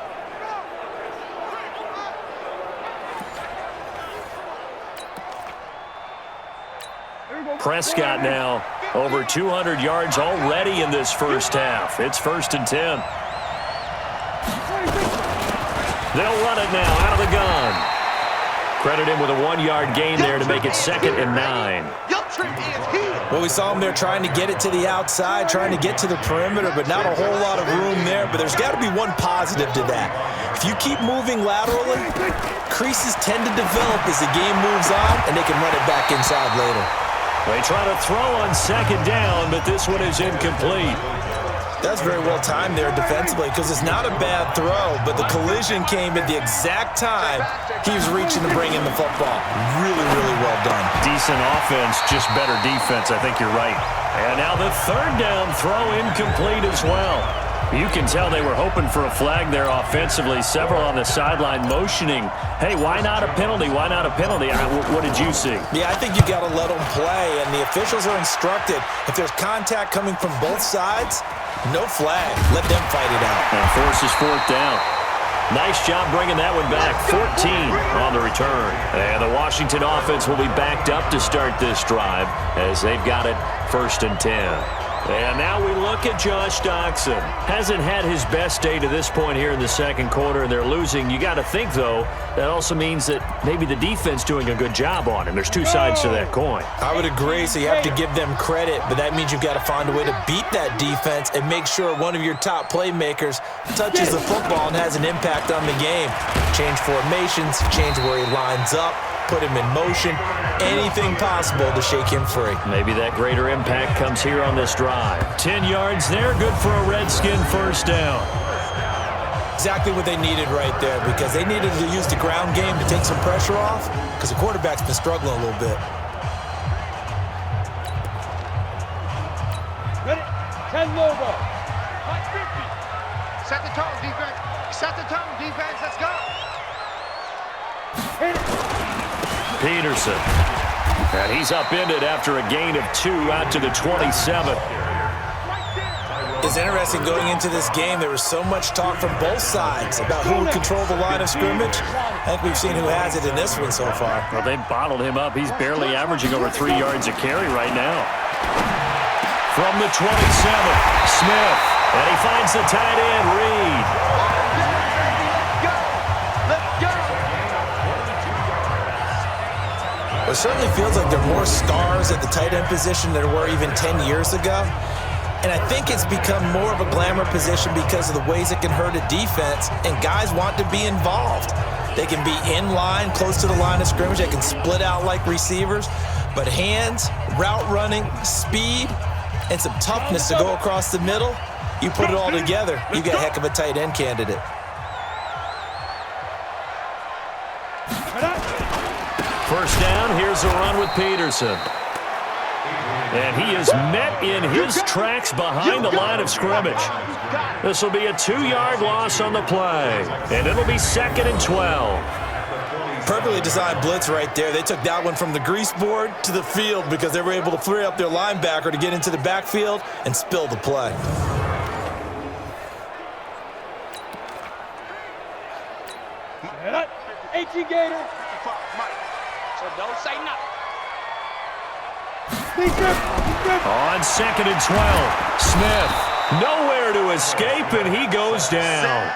Prescott now over 200 yards already in this 1st half. It's 1st and 10. They'll run it now out of the gun. Credit him with a 1-yard gain there to make it 2nd and 9. Well, we saw him there trying to get it to the outside, trying to get to the perimeter, but not a whole lot of room there. But there's got to be one positive to that. If you keep moving laterally, creases tend to develop as the game moves on, and they can run it back inside later. They try to throw on 2nd down, but this one is incomplete. That's very well timed there defensively because it's not a bad throw, but the collision came at the exact time he was reaching to bring in the football. Really, really well done. Decent offense, just better defense. I think you're right. And now the 3rd down throw incomplete as well. You can tell they were hoping for a flag there offensively. Several on the sideline motioning, hey, why not a penalty? Why not a penalty? What did you see? Yeah, I think you got to let them play, and the officials are instructed if there's contact coming from both sides, no flag. Let them fight it out. And forces 4th down. Nice job bringing that one back. 14 on the return. And the Washington offense will be backed up to start this drive as they've got it 1st and 10. And now we look at Josh Doctson. Hasn't had his best day to this point here in the second quarter, and they're losing. You got to think, though, that also means that maybe the defense doing a good job on him. There's two sides to that coin. I would agree, so you have to give them credit, but that means you've got to find a way to beat that defense and make sure one of your top playmakers touches the football and has an impact on the game. Change formations, change where he lines up, put him in motion, anything possible to shake him free. Maybe that greater impact comes here on this drive. 10 yards there, good for a Redskin 1st down. Exactly what they needed right there because they needed to use the ground game to take some pressure off because the quarterback's been struggling a little bit. Ready? 10 Lobo. 50. Set the tone, defense. Set the tone, defense. Let's go. Hit it. Peterson. And he's upended after a gain of 2 out to the 27. It's interesting going into this game. There was so much talk from both sides about who would control the line of scrimmage. I think we've seen who has it in this one so far. Well, they bottled him up. He's barely averaging over 3 yards a carry right now. From the 27, Smith. And he finds the tight end, Reed. It certainly feels like there are more stars at the tight end position than there were even 10 years ago. And I think it's become more of a glamour position because of the ways it can hurt a defense, and guys want to be involved. They can be in line, close to the line of scrimmage. They can split out like receivers. But hands, route running, speed, and some toughness to go across the middle, you put it all together, you got a heck of a tight end candidate. First down, here's a run with Peterson. And he is met in his tracks behind the line of scrimmage. This will be a 2-yard loss on the play. And it'll be 2nd and 12. Perfectly designed blitz right there. They took that one from the grease board to the field because they were able to free up their linebacker to get into the backfield and spill the play. Gator. So don't say nothing. On 2nd and 12, Smith nowhere to escape, and he goes down.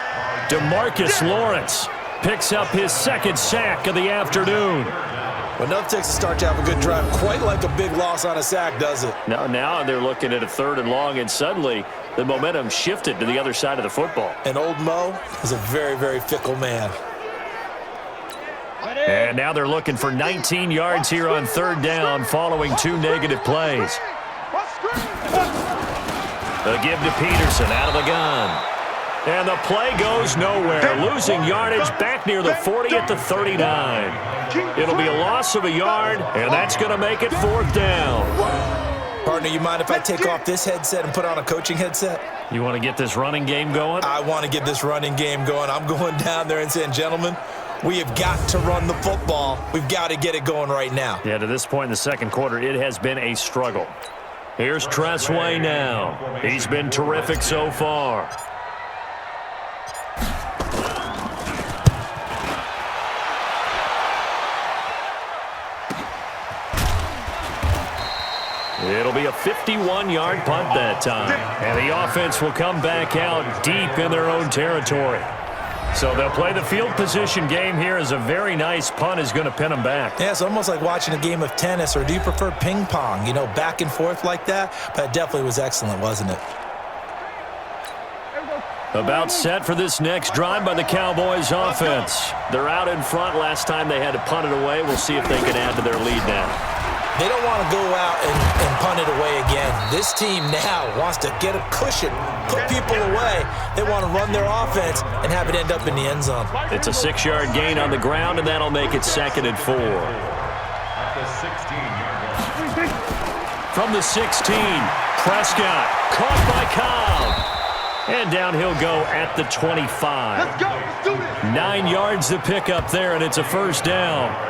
DeMarcus Lawrence picks up his 2nd sack of the afternoon. Well, enough takes to start to have a good drive, quite like a big loss on a sack, does it? Now they're looking at a 3rd and long, and suddenly the momentum shifted to the other side of the football. And old Mo is a very, very fickle man. And now they're looking for 19 yards here on 3rd down following 2 negative plays. The give to Peterson out of the gun. And the play goes nowhere, losing yardage back near the 40 at the 39. It'll be a loss of a yard, and that's going to make it 4th down. Partner, you mind if I take off this headset and put on a coaching headset? You want to get this running game going? I want to get this running game going. I'm going down there and saying, gentlemen, we have got to run the football. We've got to get it going right now. Yeah, to this point in the 2nd quarter, it has been a struggle. Here's Tressway now. He's been terrific so far. It'll be a 51-yard punt that time. And the offense will come back out deep in their own territory. So they'll play the field position game here as a very nice punt is going to pin them back. Yeah, it's almost like watching a game of tennis, or do you prefer ping pong? You know, back and forth like that? But it definitely was excellent, wasn't it? About set for this next drive by the Cowboys offense. They're out in front. Last time they had to punt it away. We'll see if they can add to their lead now. They don't want to go out and punt it away again. This team now wants to get a cushion, put people away. They want to run their offense and have it end up in the end zone. It's a 6-yard gain on the ground, and that'll make it 2nd and 4. From the 16, Prescott caught by Cobb. And down he'll go at the 25. Let's go. Let's do this. 9 yards to pick up there, and it's a 1st down.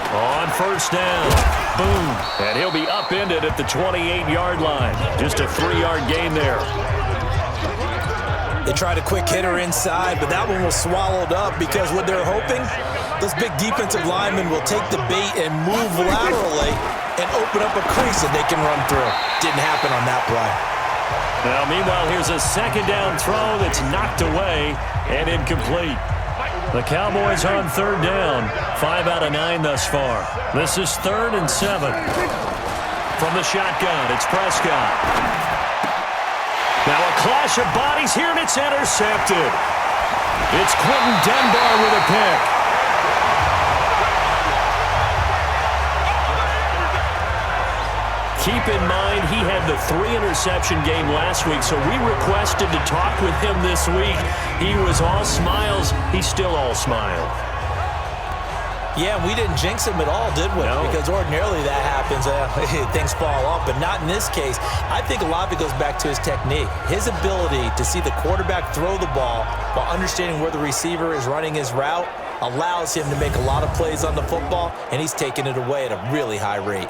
On 1st down, boom, and he'll be upended at the 28-yard line. Just a 3-yard gain there. They tried a quick hitter inside, but that one was swallowed up because what they're hoping, those big defensive linemen will take the bait and move laterally and open up a crease that they can run through. Didn't happen on that play. Now, meanwhile, here's a 2nd down throw that's knocked away and incomplete. The Cowboys on 3rd down, 5 out of 9 thus far. This is 3rd and 7. From the shotgun, it's Prescott. Now a clash of bodies here, and it's intercepted. It's Quentin Dunbar with a pick. Keep in mind, he had the 3-interception game last week, so we requested to talk with him this week. He was all smiles. He's still all smile. Yeah, we didn't jinx him at all, did we? No. Because ordinarily that happens. Things fall off, but not in this case. I think a lot of it goes back to his technique. His ability to see the quarterback throw the ball while understanding where the receiver is running his route allows him to make a lot of plays on the football, and he's taking it away at a really high rate.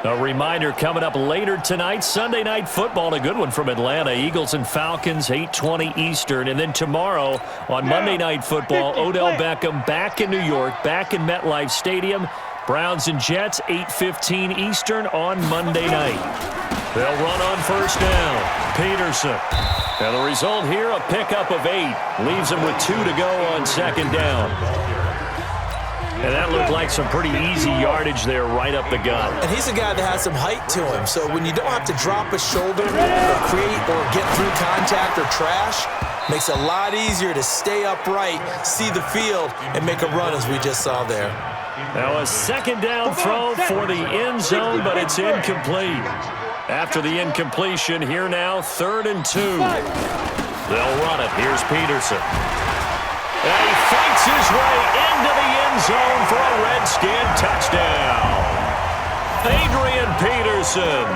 A reminder coming up later tonight, Sunday Night Football, a good one from Atlanta. Eagles and Falcons, 8:20 Eastern. And then tomorrow on Monday Night Football, Odell Beckham back in New York, back in MetLife Stadium. Browns and Jets, 8:15 Eastern on Monday night. They'll run on first down. Peterson. And the result here, a pickup of 8. Leaves him with 2 to go on second down. And that looked like some pretty easy yardage there right up the gut. And he's a guy that has some height to him. So when you don't have to drop a shoulder or create or get through contact or trash, makes it a lot easier to stay upright, see the field, and make a run as we just saw there. Now a second down throw for the end zone, but it's incomplete. After the incompletion, here now, 3rd and 2. They'll run it. Here's Peterson. And he fights his way into the end zone for a Redskin touchdown. Adrian Peterson,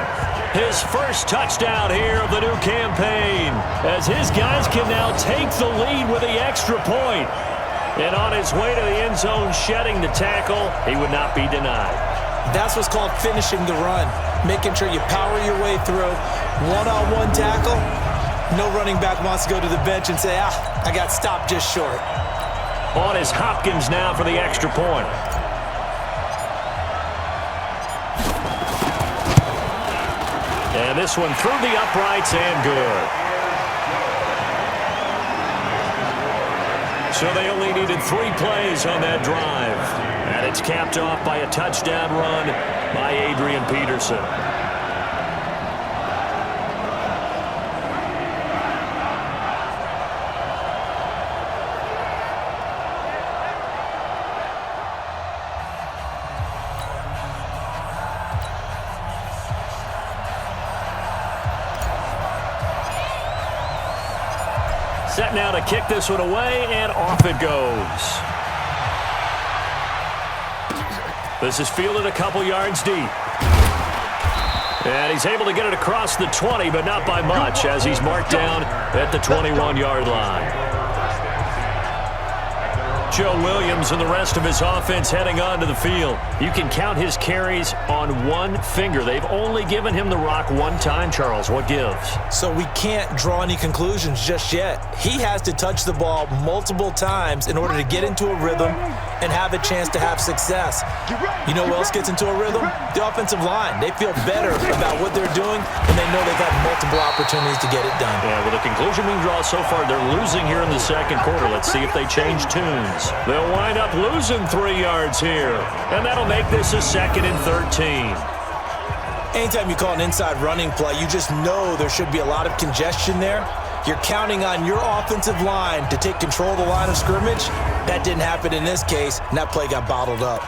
his first touchdown here of the new campaign, as his guys can now take the lead with the extra point. And on his way to the end zone, shedding the tackle, he would not be denied. That's what's called finishing the run, making sure you power your way through. One-on-one tackle, no running back wants to go to the bench and say, I got stopped just short. On is Hopkins now for the extra point. And this one through the uprights and good. So they only needed 3 plays on that drive. And it's capped off by a touchdown run by Adrian Peterson. Set now to kick this one away, and off it goes. This is fielded a couple yards deep. And he's able to get it across the 20, but not by much, as he's marked down at the 21-yard line. Joe Williams and the rest of his offense heading onto the field. You can count his carries on one finger. They've only given him the rock one time, Charles. What gives? So we can't draw any conclusions just yet. He has to touch the ball multiple times in order to get into a rhythm and have a chance to have success. You know who else gets into a rhythm? The offensive line. They feel better about what they're doing, and they know they've had multiple opportunities to get it done. Yeah, well, the conclusion we can draw so far, they're losing here in the second quarter. Let's see if they change tunes. They'll wind up losing 3 yards here, and that'll make this a 2nd and 13. Anytime you call an inside running play, you just know there should be a lot of congestion there. You're counting on your offensive line to take control of the line of scrimmage. That didn't happen in this case, and that play got bottled up.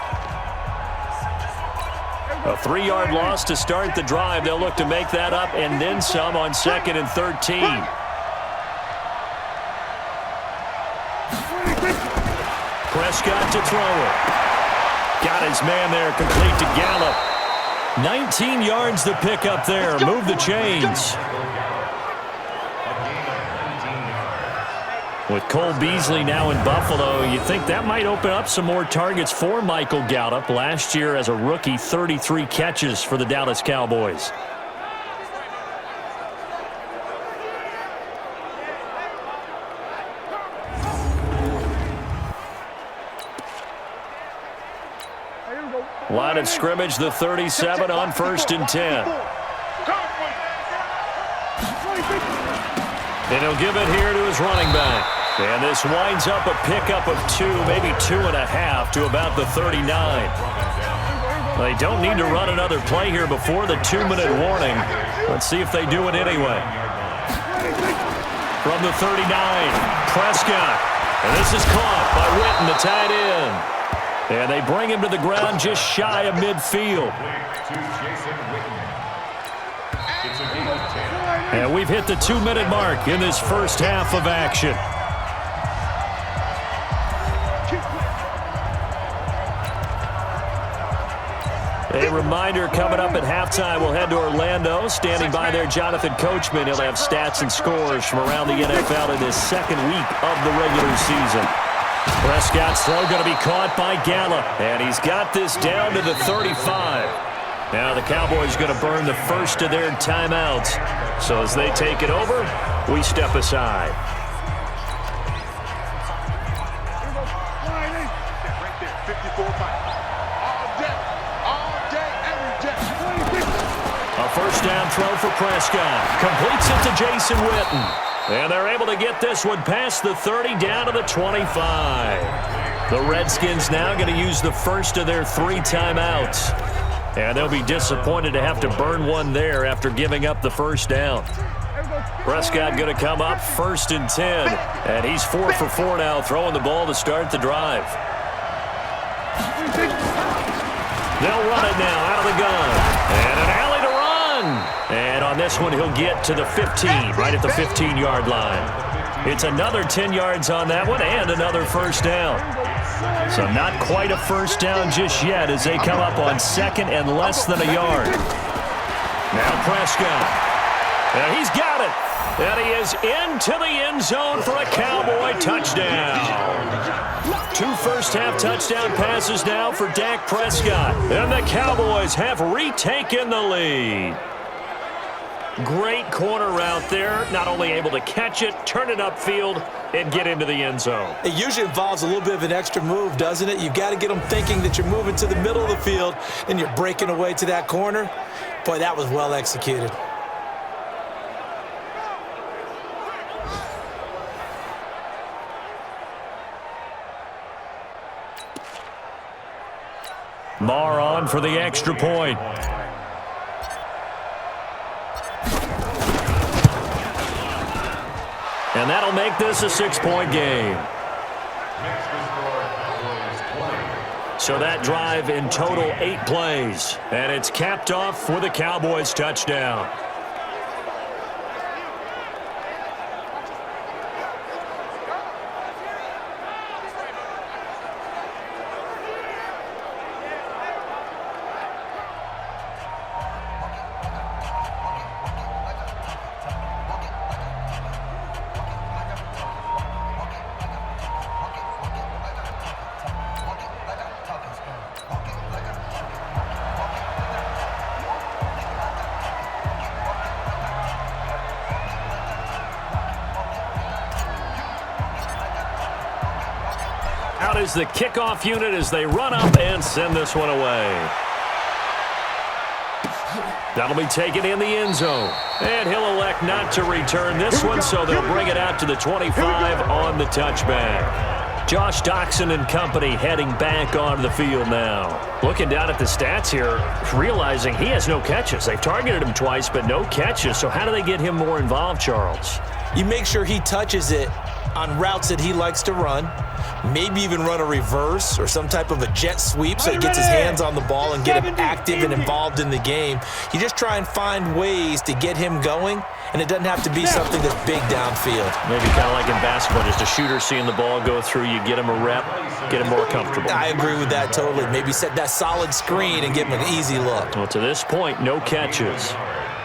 A 3-yard loss to start the drive. They'll look to make that up and then some on 2nd and 13. Prescott to throw it. Got his man there, complete to Gallup. 19 yards to pick up there. Move the chains. With Cole Beasley now in Buffalo, you think that might open up some more targets for Michael Gallup. Last year as a rookie, 33 catches for the Dallas Cowboys. Line of scrimmage, the 37 on 1st and 10. And he'll give it here to his running back. And this winds up a pickup of 2, maybe 2.5 to about the 39. They don't need to run another play here before the 2-minute warning. Let's see if they do it anyway. From the 39, Prescott. And this is caught by Witten, the tight end. And they bring him to the ground just shy of midfield. It's a game of 10. And we've hit the 2-minute mark in this first half of action. A reminder, coming up at halftime, we'll head to Orlando. Standing by there, Jonathan Coachman. He'll have stats and scores from around the NFL in his second week of the regular season. Prescott's throw going to be caught by Gallup, and he's got this down to the 35. Now the Cowboys going to burn the first of their timeouts. So as they take it over, we step aside. Right there, 54 miles. All day, every day. A first down throw for Prescott. Completes it to Jason Witten. And they're able to get this one past the 30 down to the 25. The Redskins now going to use the first of their 3 timeouts. And they'll be disappointed to have to burn one there after giving up the first down. Prescott going to come up 1st and 10. And he's 4 for 4 now, throwing the ball to start the drive. They'll run it now out of the gun. And an alley to run. And on this one, he'll get to the 15, right at the 15-yard line. It's another 10 yards on that one and another first down. So not quite a first down just yet as they come up on 2nd and less than a yard. Now Prescott. And he's got it. And he is into the end zone for a Cowboy touchdown. 2 first-half touchdown passes now for Dak Prescott. And the Cowboys have retaken the lead. Great corner route there. Not only able to catch it, turn it upfield, and get into the end zone. It usually involves a little bit of an extra move, doesn't it? You've got to get them thinking that you're moving to the middle of the field and you're breaking away to that corner. Boy, that was well executed. Marr on for the extra point. And that'll make this a 6-point game. So that drive in total 8 plays. And it's capped off with a Cowboys touchdown. Out is the kickoff unit as they run up and send this one away. That'll be taken in the end zone. And he'll elect not to return this one, so they'll bring it out to the 25 on the touchback. Josh Doxson and company heading back onto the field now. Looking down at the stats here, realizing he has no catches. They've targeted him twice, but no catches. So how do they get him more involved, Charles? You make sure he touches it on routes that he likes to run. Maybe even run a reverse or some type of a jet sweep so he gets his hands on the ball and get him active and involved in the game. You just try and find ways to get him going, and it doesn't have to be something that's big downfield. Maybe kind of like in basketball, just a shooter seeing the ball go through, you get him a rep, get him more comfortable. I agree with that totally. Maybe set that solid screen and give him an easy look. Well, to this point, no catches.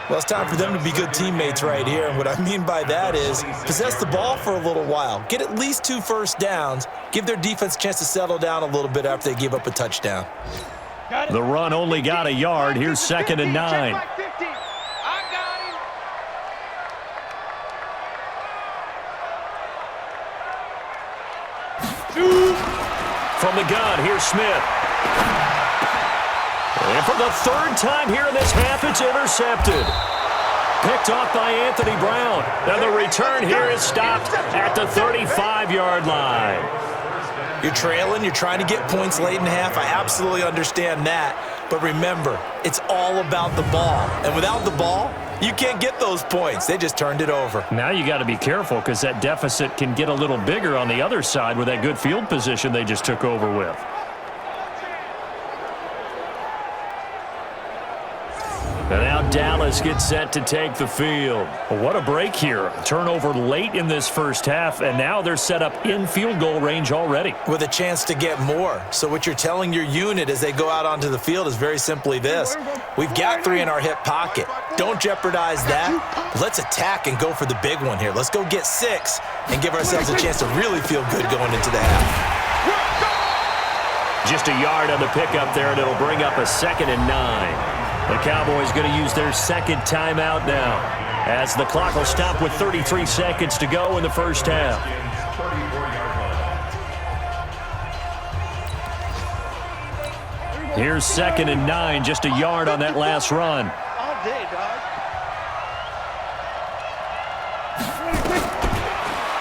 Well, it's time for them to be good teammates right here. And what I mean by that is possess the ball for a little while. Get at least 2 first downs. Give their defense a chance to settle down a little bit after they give up a touchdown. The run only got a yard. Here's 2nd and 9. From the gun, here's Smith. And for the 3rd time here in this half, it's intercepted. Picked off by Anthony Brown. And the return here is stopped at the 35-yard line. You're trailing. You're trying to get points late in the half. I absolutely understand that. But remember, it's all about the ball. And without the ball, you can't get those points. They just turned it over. Now you got to be careful because that deficit can get a little bigger on the other side with that good field position they just took over with. And now Dallas gets set to take the field. Well, what a break here. Turnover late in this first half, and now they're set up in field goal range already. With a chance to get more. So what you're telling your unit as they go out onto the field is very simply this. We've got 3 in our hip pocket. Don't jeopardize that. Let's attack and go for the big one here. Let's go get 6 and give ourselves a chance to really feel good going into the half. Just a yard on the pickup there, and it'll bring up a 2nd and 9. The Cowboys going to use their second timeout now, as the clock will stop with 33 seconds to go in the first half. Here's 2nd and 9, just a yard on that last run. All day, dog.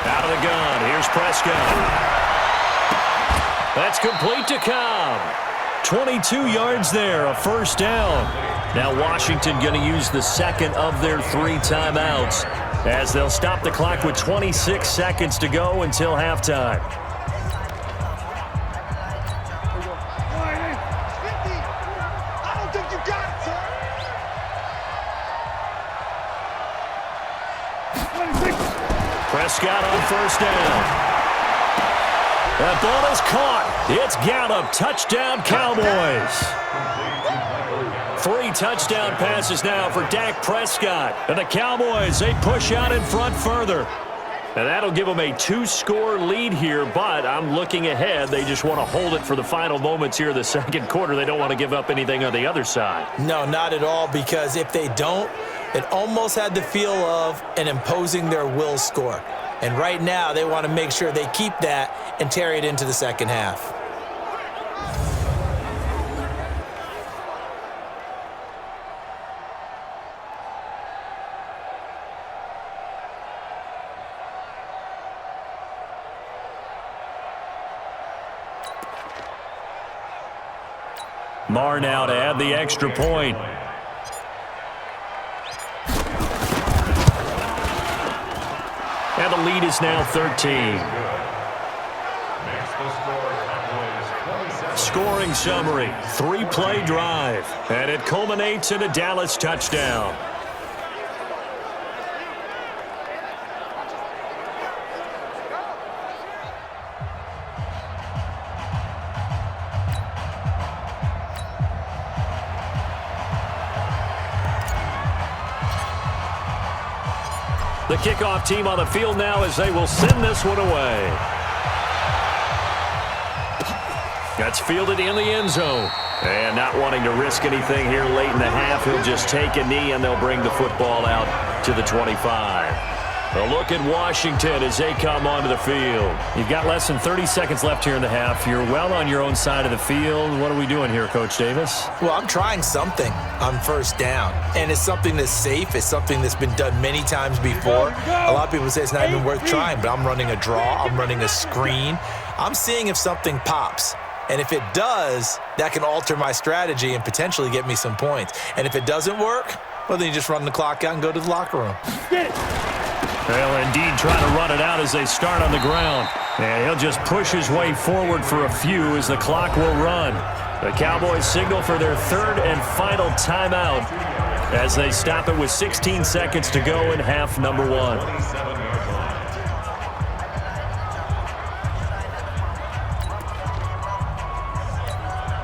Out of the gun, here's Prescott. That's complete to Cobb. 22 yards there, a first down. Now Washington going to use the second of their 3 timeouts, as they'll stop the clock with 26 seconds to go until halftime. I don't think you got it, sir. Prescott on first down. That ball is caught. It's Gallup. Touchdown, Cowboys. 3 touchdown passes now for Dak Prescott. And the Cowboys, they push out in front further. And that'll give them a 2-score lead here, but I'm looking ahead. They just want to hold it for the final moments here of the second quarter. They don't want to give up anything on the other side. No, not at all, because if they don't, it almost had the feel of an imposing their will score. And right now, they want to make sure they keep that and carry it into the second half. Marr now to add the extra point. And the lead is now 13. Scoring summary, 3-play drive, and it culminates in a Dallas touchdown. The kickoff team on the field now as they will send this one away. That's fielded in the end zone. And not wanting to risk anything here late in the half, he'll just take a knee and they'll bring the football out to the 25. A look at Washington as they come onto the field. You've got less than 30 seconds left here in the half. You're well on your own side of the field. What are we doing here, Coach Davis? Well, I'm trying something on first down, and it's something that's safe. It's something that's been done many times before. A lot of people say it's not even worth trying, but I'm running a draw. I'm running a screen. I'm seeing if something pops. And if it does, that can alter my strategy and potentially get me some points. And if it doesn't work, well, then you just run the clock out and go to the locker room. Well, indeed, trying to run it out as they start on the ground. And he'll just push his way forward for a few as the clock will run. The Cowboys signal for their 3rd and final timeout as they stop it with 16 seconds to go in half number 1.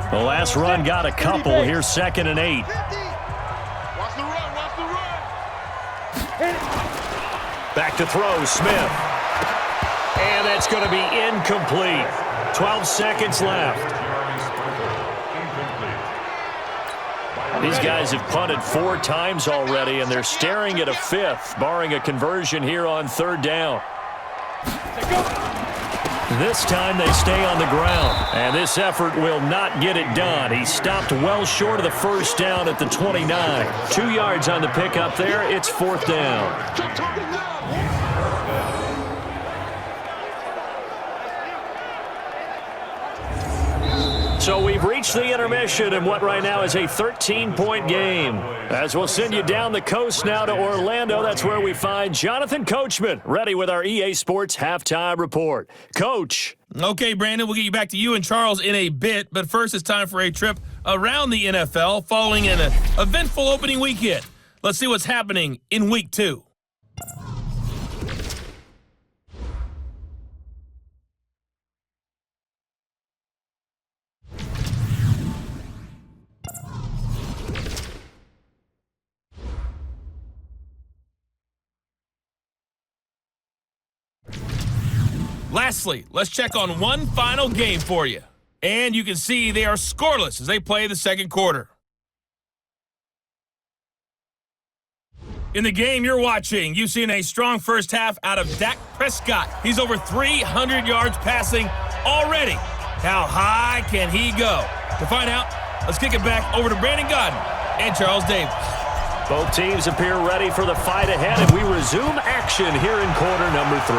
The last run got a couple. Here's 2nd and 8. Watch the run, watch the run. Back to throw, Smith. And that's going to be incomplete. 12 seconds left. These guys have punted 4 times already, and they're staring at a 5th, barring a conversion here on 3rd down. This time they stay on the ground, and this effort will not get it done. He stopped well short of the first down at the 29. 2 yards on the pickup there. It's 4th down. So we've reached the intermission in what right now is a 13-point game. As we'll send you down the coast now to Orlando, that's where we find Jonathan Coachman, ready with our EA Sports Halftime Report. Coach. Okay, Brandon, we'll get you back to you and Charles in a bit, but first it's time for a trip around the NFL following an eventful opening weekend. Let's see what's happening in Week 2. Lastly, let's check on one final game for you. And you can see they are scoreless as they play the second quarter. In the game you're watching, you've seen a strong first half out of Dak Prescott. He's over 300 yards passing already. How high can he go? To find out, let's kick it back over to Brandon Godden and Charles Davis. Both teams appear ready for the fight ahead, and we resume action here in quarter number 3.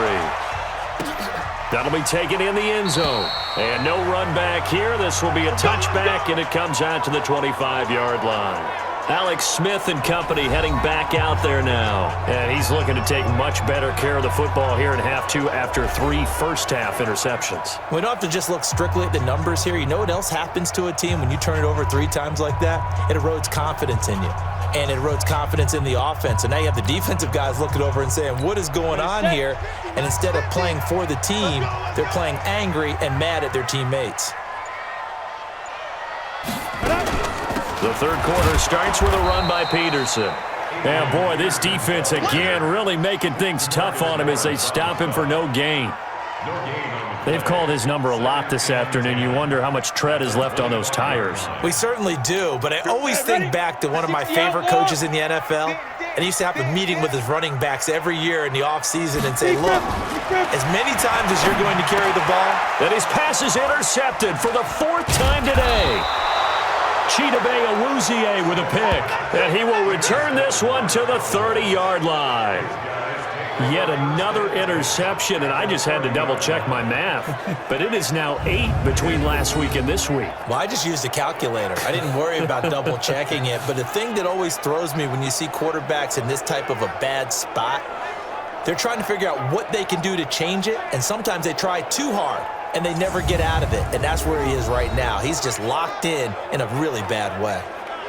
That'll be taken in the end zone. And no run back here. This will be a touchback, and it comes out to the 25-yard line. Alex Smith and company heading back out there now. And he's looking to take much better care of the football here in half 2 after 3 first-half interceptions. We don't have to just look strictly at the numbers here. You know what else happens to a team when you turn it over 3 times like that? It erodes confidence in you. And it erodes confidence in the offense. And now you have the defensive guys looking over and saying, what is going on here? And instead of playing for the team, they're playing angry and mad at their teammates. The third quarter starts with a run by Peterson. And boy, this defense again really making things tough on him as they stop him for no gain. They've called his number a lot this afternoon. You wonder how much tread is left on those tires. We certainly do, but I always think back to one of my favorite coaches in the NFL, and he used to have a meeting with his running backs every year in the offseason and say, look, as many times as you're going to carry the ball. And his pass is intercepted for the 4th time today. Chidobe Awuzie with a pick. And he will return this one to the 30-yard line. Yet another interception, and I just had to double-check my math. But it is now 8 between last week and this week. Well, I just used a calculator. I didn't worry about double-checking it. But the thing that always throws me when you see quarterbacks in this type of a bad spot, they're trying to figure out what they can do to change it, and sometimes they try too hard, and they never get out of it. And that's where he is right now. He's just locked in a really bad way.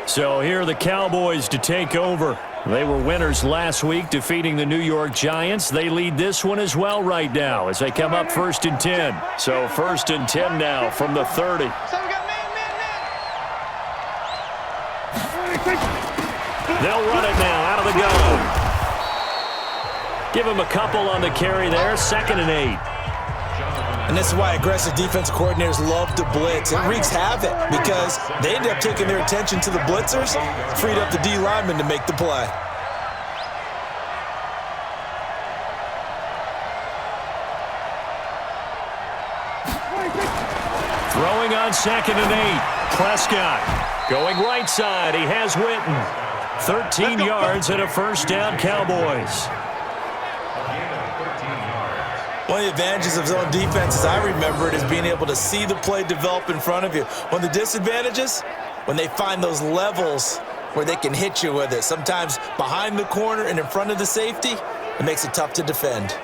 So here are the Cowboys to take over. They were winners last week, defeating the New York Giants. They lead this one as well right now as they come up 1st and 10. So 1st and 10 now from the 30. They'll run it now out of the gun. Give him a couple on the carry there. 2nd and 8. And this is why aggressive defensive coordinators love to blitz. It wreaks havoc because they end up taking their attention to the blitzers, freed up the D lineman to make the play. Throwing on 2nd and 8. Prescott going right side. He has Witten. 13 yards and a first down, Cowboys. One of the advantages of zone defense, as I remember it, is being able to see the play develop in front of you. One of the disadvantages, when they find those levels where they can hit you with it, sometimes behind the corner and in front of the safety, it makes it tough to defend.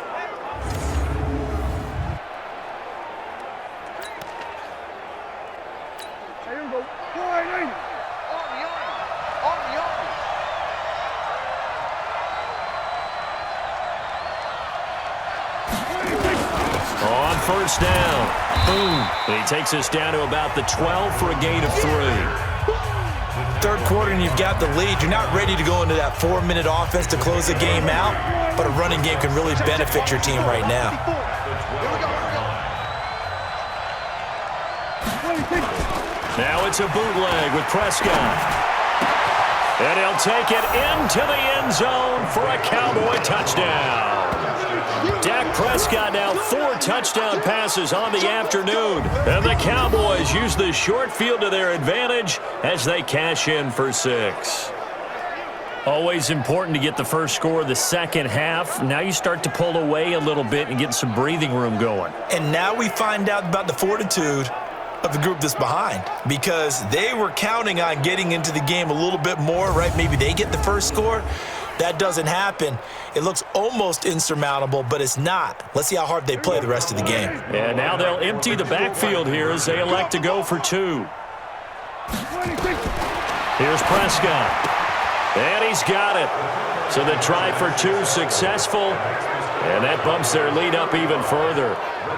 On first down. Boom. And he takes us down to about the 12 for a gain of 3. Third quarter and you've got the lead. You're not ready to go into that 4-minute offense to close the game out, but a running game can really benefit your team right now. Now it's a bootleg with Prescott. And he'll take it into the end zone for a Cowboy touchdown. Dak Prescott now 4 touchdown passes on the afternoon. And the Cowboys use the short field to their advantage as they cash in for 6. Always important to get the first score of the second half. Now you start to pull away a little bit and get some breathing room going. And now we find out about the fortitude of the group that's behind, because they were counting on getting into the game a little bit more, right? Maybe they get the first score. That doesn't happen. It looks almost insurmountable, but it's not. Let's see how hard they play the rest of the game. And now they'll empty the backfield here as they elect to go for 2. Here's Prescott. And he's got it. So the try for two successful. And that bumps their lead up even further.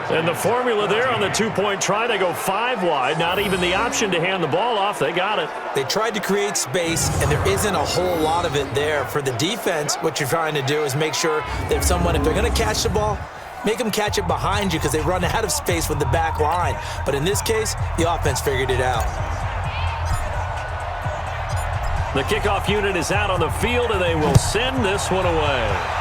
And the formula there on the two-point try, they go 5 wide. Not even the option to hand the ball off. They got it. They tried to create space, and there isn't a whole lot of it there. For the defense, what you're trying to do is make sure that if they're going to catch the ball, make them catch it behind you because they run out of space with the back line. But in this case, the offense figured it out. The kickoff unit is out on the field, and they will send this one away.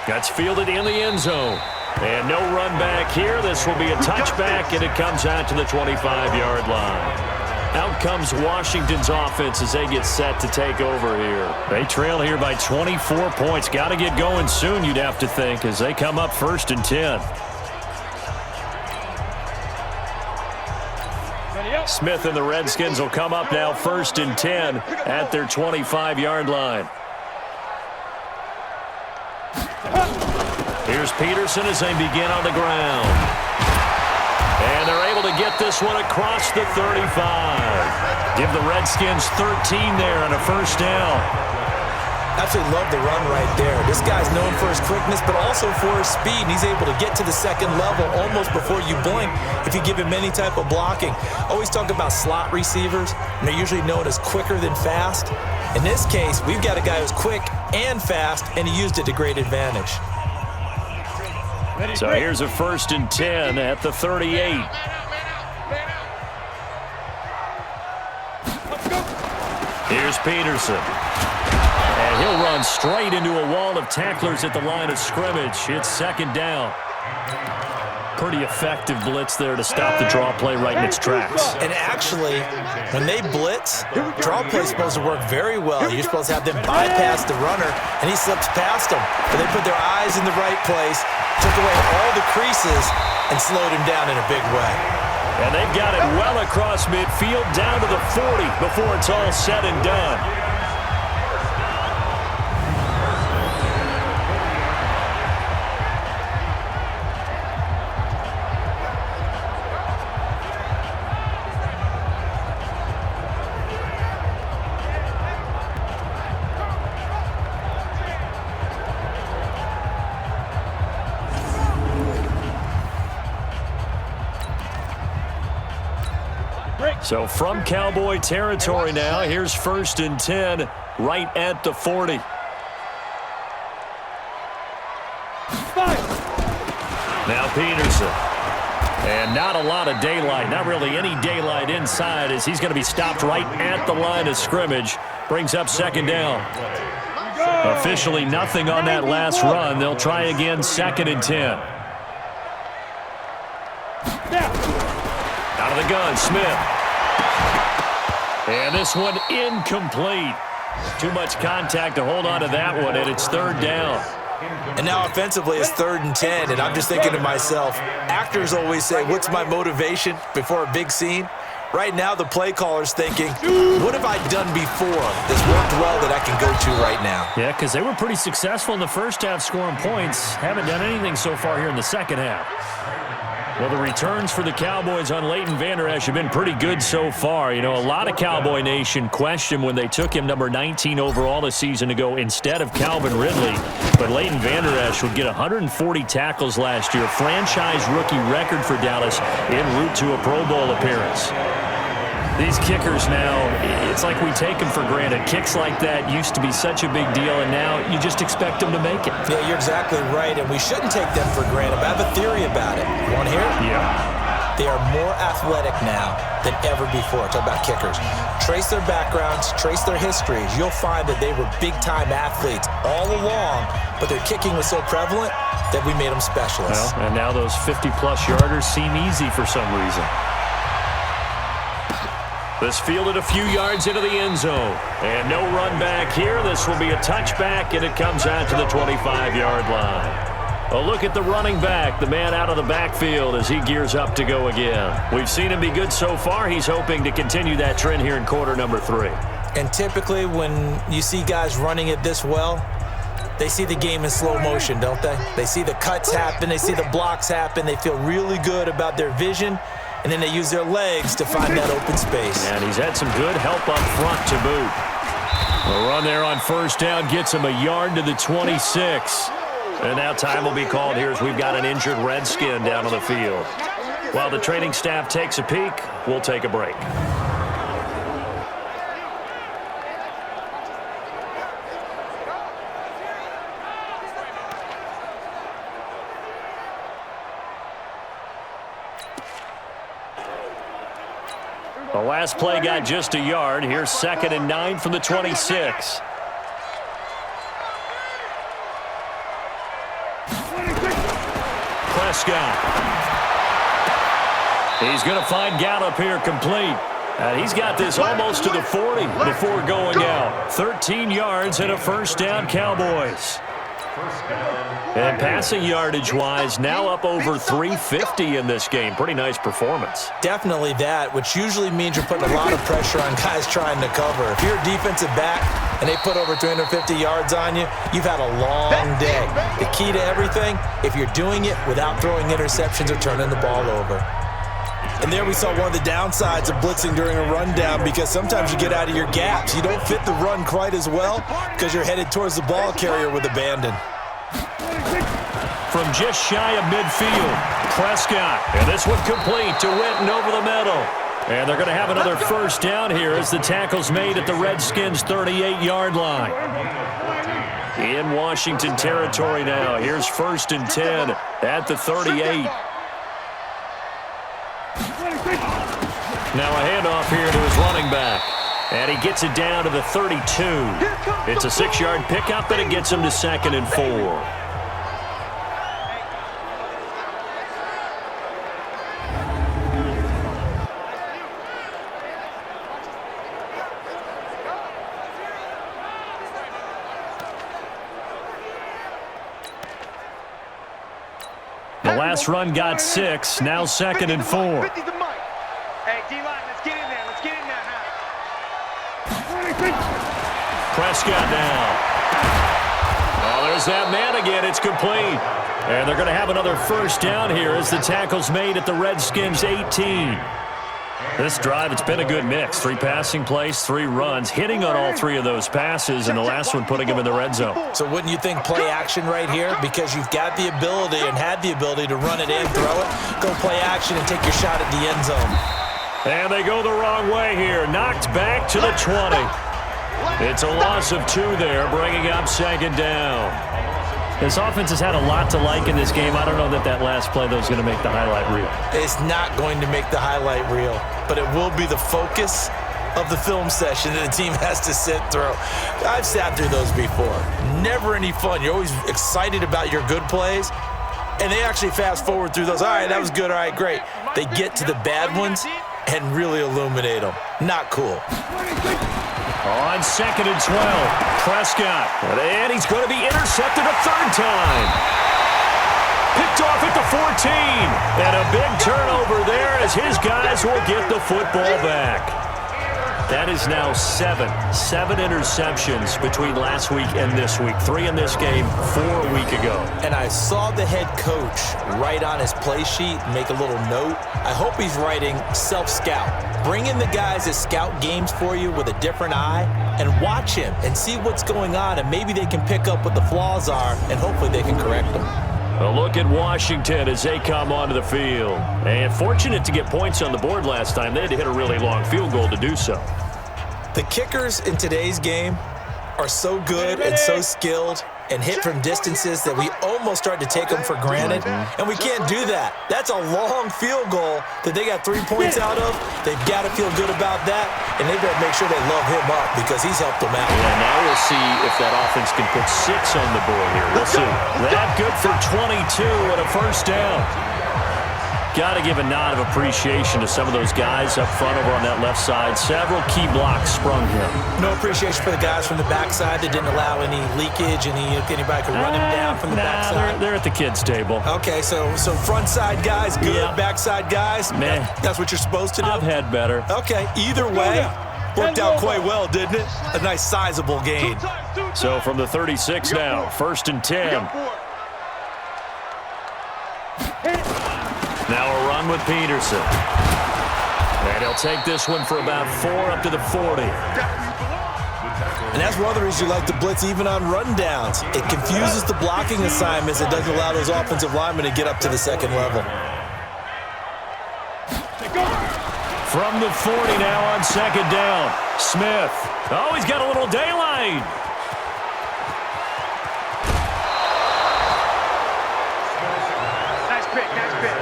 That's fielded in the end zone. And no run back here. This will be a touchback, and it comes out to the 25-yard line. Out comes Washington's offense as they get set to take over here. They trail here by 24 points. Got to get going soon, you'd have to think, as they come up 1st and 10. Smith and the Redskins will come up now 1st and 10 at their 25-yard line. Here's Peterson as they begin on the ground. And they're able to get this one across the 35. Give the Redskins 13 there on a 1st down. Absolutely love the run right there. This guy's known for his quickness, but also for his speed. And he's able to get to the 2nd level almost before you blink if you give him any type of blocking. Always talk about slot receivers, and they're usually known as quicker than fast. In this case, we've got a guy who's quick and fast, and he used it to great advantage. So here's a 1st and 10 at the 38. Here's Peterson. And he'll run straight into a wall of tacklers at the line of scrimmage. It's 2nd down. Pretty effective blitz there to stop the draw play right in its tracks. And actually, when they blitz, draw play is supposed to work very well. You're supposed to have them bypass the runner, and he slips past them. But they put their eyes in the right place, took away all the creases, and slowed him down in a big way. And they've got it well across midfield down to the 40 before it's all said and done. So from Cowboy territory now, here's 1st and 10 right at the 40. Now Peterson. And not a lot of daylight, not really any daylight inside as he's going to be stopped right at the line of scrimmage. Brings up 2nd down. Officially nothing on that last run. They'll try again 2nd and 10. Out of the gun, Smith. And this one incomplete. Too much contact to hold on to that one, and it's 3rd down. And now offensively it's 3rd and 10, and I'm just thinking to myself, actors always say, what's my motivation before a big scene? Right now the play caller's thinking, what have I done before that's worked well that I can go to right now? Yeah, because they were pretty successful in the first half scoring points. Haven't done anything so far here in the second half. Well, the returns for the Cowboys on Leighton Vander Esch have been pretty good so far. You know, a lot of Cowboy Nation questioned when they took him number 19 overall a season ago instead of Calvin Ridley. But Leighton Vander Esch would get 140 tackles last year, franchise rookie record for Dallas en route to a Pro Bowl appearance. These kickers now, it's like we take them for granted. Kicks like that used to be such a big deal, and now you just expect them to make it. Yeah, you're exactly right, and we shouldn't take them for granted. But I have a theory about it. You want to hear it? Yeah. They are more athletic now than ever before. Talk about kickers. Trace their backgrounds, trace their histories. You'll find that they were big-time athletes all along, but their kicking was so prevalent that we made them specialists. Well, and now those 50-plus yarders seem easy for some reason. This fielded a few yards into the end zone. And no run back here. This will be a touchback, and it comes out to the 25-yard line. A look at the running back, the man out of the backfield as he gears up to go again. We've seen him be good so far. He's hoping to continue that trend here in quarter number 3. And typically when you see guys running it this well, they see the game in slow motion, don't they? They see the cuts happen. They see the blocks happen. They feel really good about their vision. and then they use their legs to find that open space. And he's had some good help up front to boot. A run there on first down gets him a yard to the 26. And now time will be called here as we've got an injured Redskin down on the field. While the training staff takes a peek, we'll take a break. The last play got just a yard. Here's 2nd and 9 from the 26. Prescott. He's going to find Gallup here complete. And he's got this almost to the 40 before going out. 13 yards and a first down, Cowboys. And passing yardage-wise, now up over 350 in this game. Pretty nice performance. Definitely that, which usually means you're putting a lot of pressure on guys trying to cover. If you're a defensive back and they put over 350 yards on you, you've had a long day. The key to everything, if you're doing it without throwing interceptions or turning the ball over. And there we saw one of the downsides of blitzing during a rundown, because sometimes you get out of your gaps. You don't fit the run quite as well because you're headed towards the ball carrier with abandon. From just shy of midfield, Prescott. And this one complete to Witten over the middle. And they're going to have another first down here as the tackle's made at the Redskins' 38-yard line. In Washington territory now. Here's 1st and 10 at the 38. Now a handoff here to his running back. And he gets it down to the 32. It's a 6-yard pickup, and it gets him to 2nd and 4. The last run got 6, now 2nd and 4. Hey, D-line, let's get in there. Let's get in there now. Prescott now. Oh, there's that man again. It's complete. And they're going to have another first down here as the tackle's made at the Redskins' 18. This drive, it's been a good mix. 3 passing plays, 3 runs, hitting on all 3 of those passes, and the last one putting him in the red zone. So wouldn't you think play action right here? Because you've got the ability and had the ability to run it in, throw it, go play action, and take your shot at the end zone. And they go the wrong way here. Knocked back to the 20. It's a loss of 2 there, bringing up 2nd down. This offense has had a lot to like in this game. I don't know that that last play, though, is going to make the highlight reel. It's not going to make the highlight reel, but it will be the focus of the film session that the team has to sit through. I've sat through those before. Never any fun. You're always excited about your good plays, and they actually fast forward through those. All right, that was good. All right, great. They get to the bad ones and really illuminate them. Not cool. On 2nd and 12, Prescott. And he's going to be intercepted a 3rd time. Picked off at the 14. And a big turnover there as his guys will get the football back. That is now 7 interceptions between last week and this week. 3 in this game, 4 a week ago. And I saw the head coach write on his play sheet, make a little note. I hope he's writing self-scout. Bring in the guys that scout games for you with a different eye and watch him and see what's going on, and maybe they can pick up what the flaws are, and hopefully they can correct them. A look at Washington as they come onto the field. And fortunate to get points on the board last time. They had to hit a really long field goal to do so. The kickers in today's game are so good and so skilled and hit from distances that we almost start to take them for granted, and we can't do that. That's a long field goal that they got 3 points out of. They've got to feel good about that, and they've got to make sure they love him up because he's helped them out. Yeah, now we'll see if that offense can put 6 on the board here. We'll see. That good for 22 and a first down. Got to give a nod of appreciation to some of those guys up front over on that left side. Several key blocks sprung here. No appreciation for the guys from the backside that didn't allow any leakage, anybody could run him down from the backside. They're at the kids' table. Okay, so front side guys, good. Yeah. Backside guys, man, that's what you're supposed to do? I've had better. Okay, either way, worked out quite well, didn't it? A nice sizable gain. So from the 36 now, 1st and 10. Now a run with Peterson. And he'll take this one for about 4 up to the 40. And that's one of the reasons you like to blitz even on rundowns. It confuses the blocking assignments. It doesn't allow those offensive linemen to get up to the second level. From the 40 now on second down. Smith. Oh, he's got a little daylight. Nice pick, nice pick.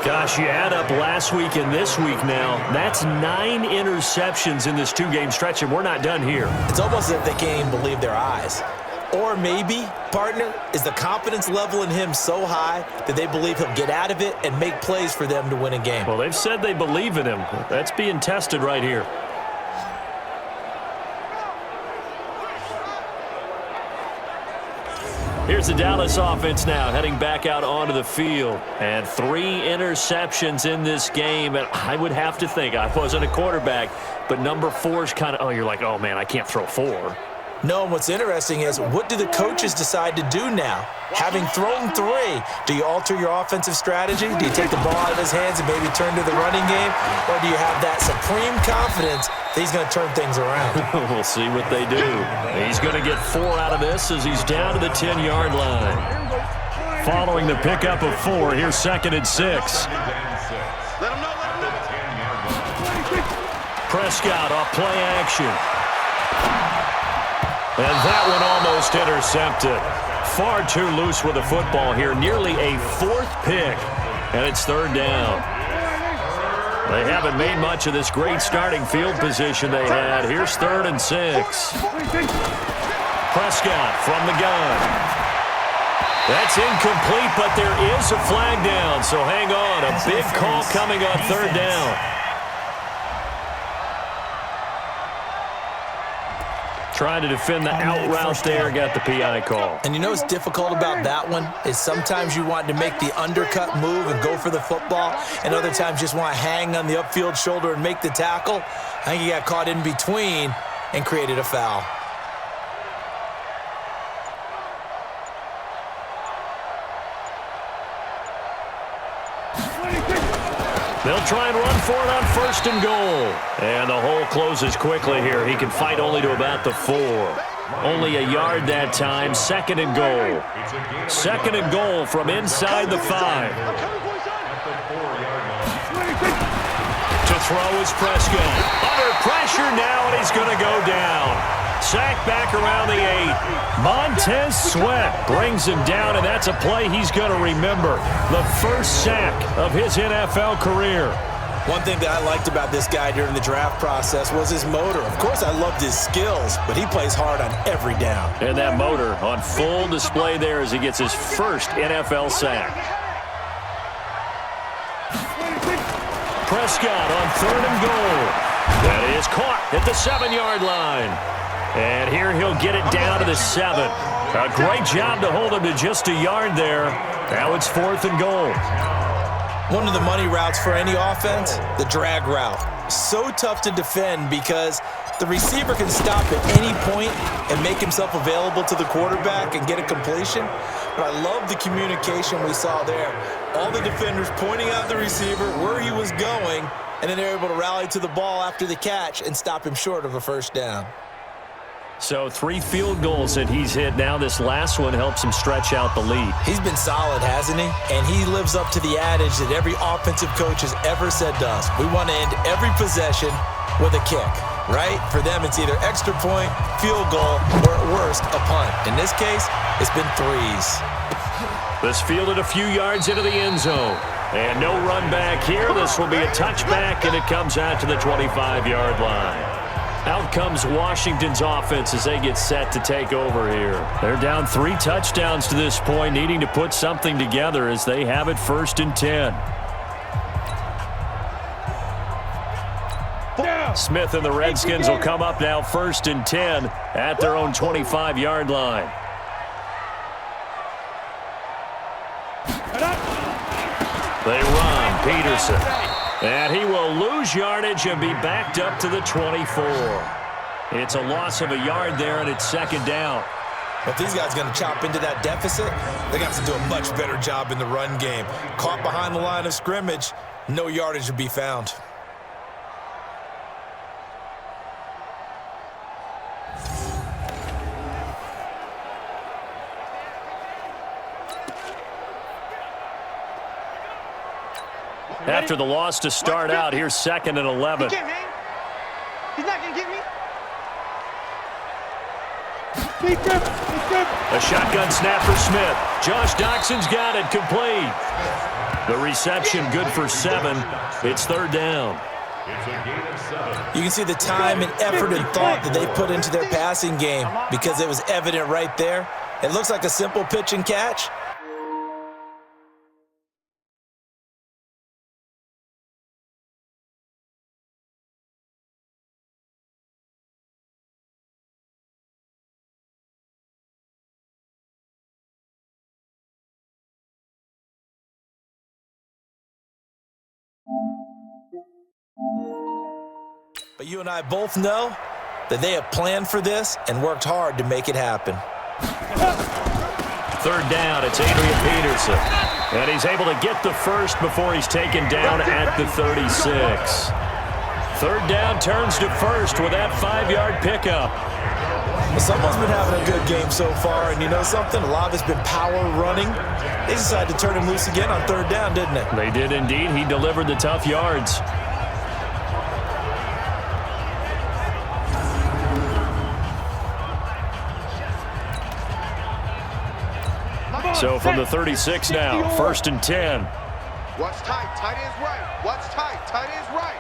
Gosh, you add up last week and this week now. That's 9 interceptions in this 2-game stretch, and we're not done here. It's almost as if they can't even believe their eyes. Or maybe, partner, is the confidence level in him so high that they believe he'll get out of it and make plays for them to win a game. Well, they've said they believe in him. That's being tested right here. Here's the Dallas offense now, heading back out onto the field. And 3 interceptions in this game. And I would have to think, I wasn't a quarterback, but number 4 is kind of, oh, you're like, oh, man, I can't throw 4. No, and what's interesting is, what do the coaches decide to do now? Having thrown 3, do you alter your offensive strategy? Do you take the ball out of his hands and maybe turn to the running game? Or do you have that supreme confidence that he's going to turn things around? We'll see what they do. He's going to get 4 out of this as he's down to the 10-yard line. Following the pickup of 4, here's 2nd and 6. Let him know, let him know. Prescott off play action. And that one almost intercepted. Far too loose with the football here. Nearly a 4th pick. And it's 3rd down. They haven't made much of this great starting field position they had. Here's 3rd and 6. Prescott from the gun. That's incomplete, but there is a flag down. So hang on. A big call coming on 3rd down. Trying to defend the out route there, got the PI call. And you know what's difficult about that one is sometimes you want to make the undercut move and go for the football, and other times just want to hang on the upfield shoulder and make the tackle. I think he got caught in between and created a foul. They'll try and run for it on 1st and goal. And the hole closes quickly here. He can fight only to about the 4. Only a yard that time. 2nd and goal. 2nd and goal from inside the 5. To throw is Prescott. Under pressure now, and he's going to go down. Sack back around the 8. Montez Sweat brings him down, and that's a play he's going to remember. The first sack of his NFL career. One thing that I liked about this guy during the draft process was his motor. Of course, I loved his skills, but he plays hard on every down. And that motor on full display there as he gets his first NFL sack. Prescott on 3rd and goal. That is caught at the 7-yard line. And here he'll get it down to the 7. A great job to hold him to just a yard there. Now it's 4th and goal. One of the money routes for any offense, the drag route. So tough to defend because the receiver can stop at any point and make himself available to the quarterback and get a completion. But I love the communication we saw there. All the defenders pointing out the receiver, where he was going, and then they're able to rally to the ball after the catch and stop him short of a 1st down. So 3 field goals that he's hit now. This last one helps him stretch out the lead. He's been solid, hasn't he? And he lives up to the adage that every offensive coach has ever said to us. We want to end every possession with a kick, right? For them, it's either extra point, field goal, or at worst, a punt. In this case, it's been 3s. This fielded a few yards into the end zone. And no run back here. This will be a touchback, and it comes out to the 25-yard line. Out comes Washington's offense as they get set to take over here. They're down 3 touchdowns to this point, needing to put something together as they have it 1st and 10. Smith and the Redskins will come up now 1st and 10 at their own 25-yard line. They run. Peterson. And he will lose yardage and be backed up to the 24. It's a loss of a yard there, and it's 2nd down. If these guys are going to chop into that deficit, they're going to have to do a much better job in the run game. Caught behind the line of scrimmage, no yardage to be found. After the loss to start out, here's 2nd and 11. He's not going to get me. A shotgun snap for Smith. Josh Doxson's got it, complete. The reception good for 7. It's 3rd down. It's a gain of 7. You can see the time and effort and thought that they put into their passing game because it was evident right there. It looks like a simple pitch and catch. But you and I both know that they have planned for this and worked hard to make it happen. 3rd down, it's Adrian Peterson. And he's able to get the first before he's taken down at the 36. 3rd down turns to first with that 5-yard pickup. Well, someone's been having a good game so far, and you know something? A lot of it's been power running. They decided to turn him loose again on 3rd down, didn't they? They did indeed. He delivered the tough yards. So from the 36 now, 1st and 10. What's tight? Tight ends right. What's tight? Tight ends right.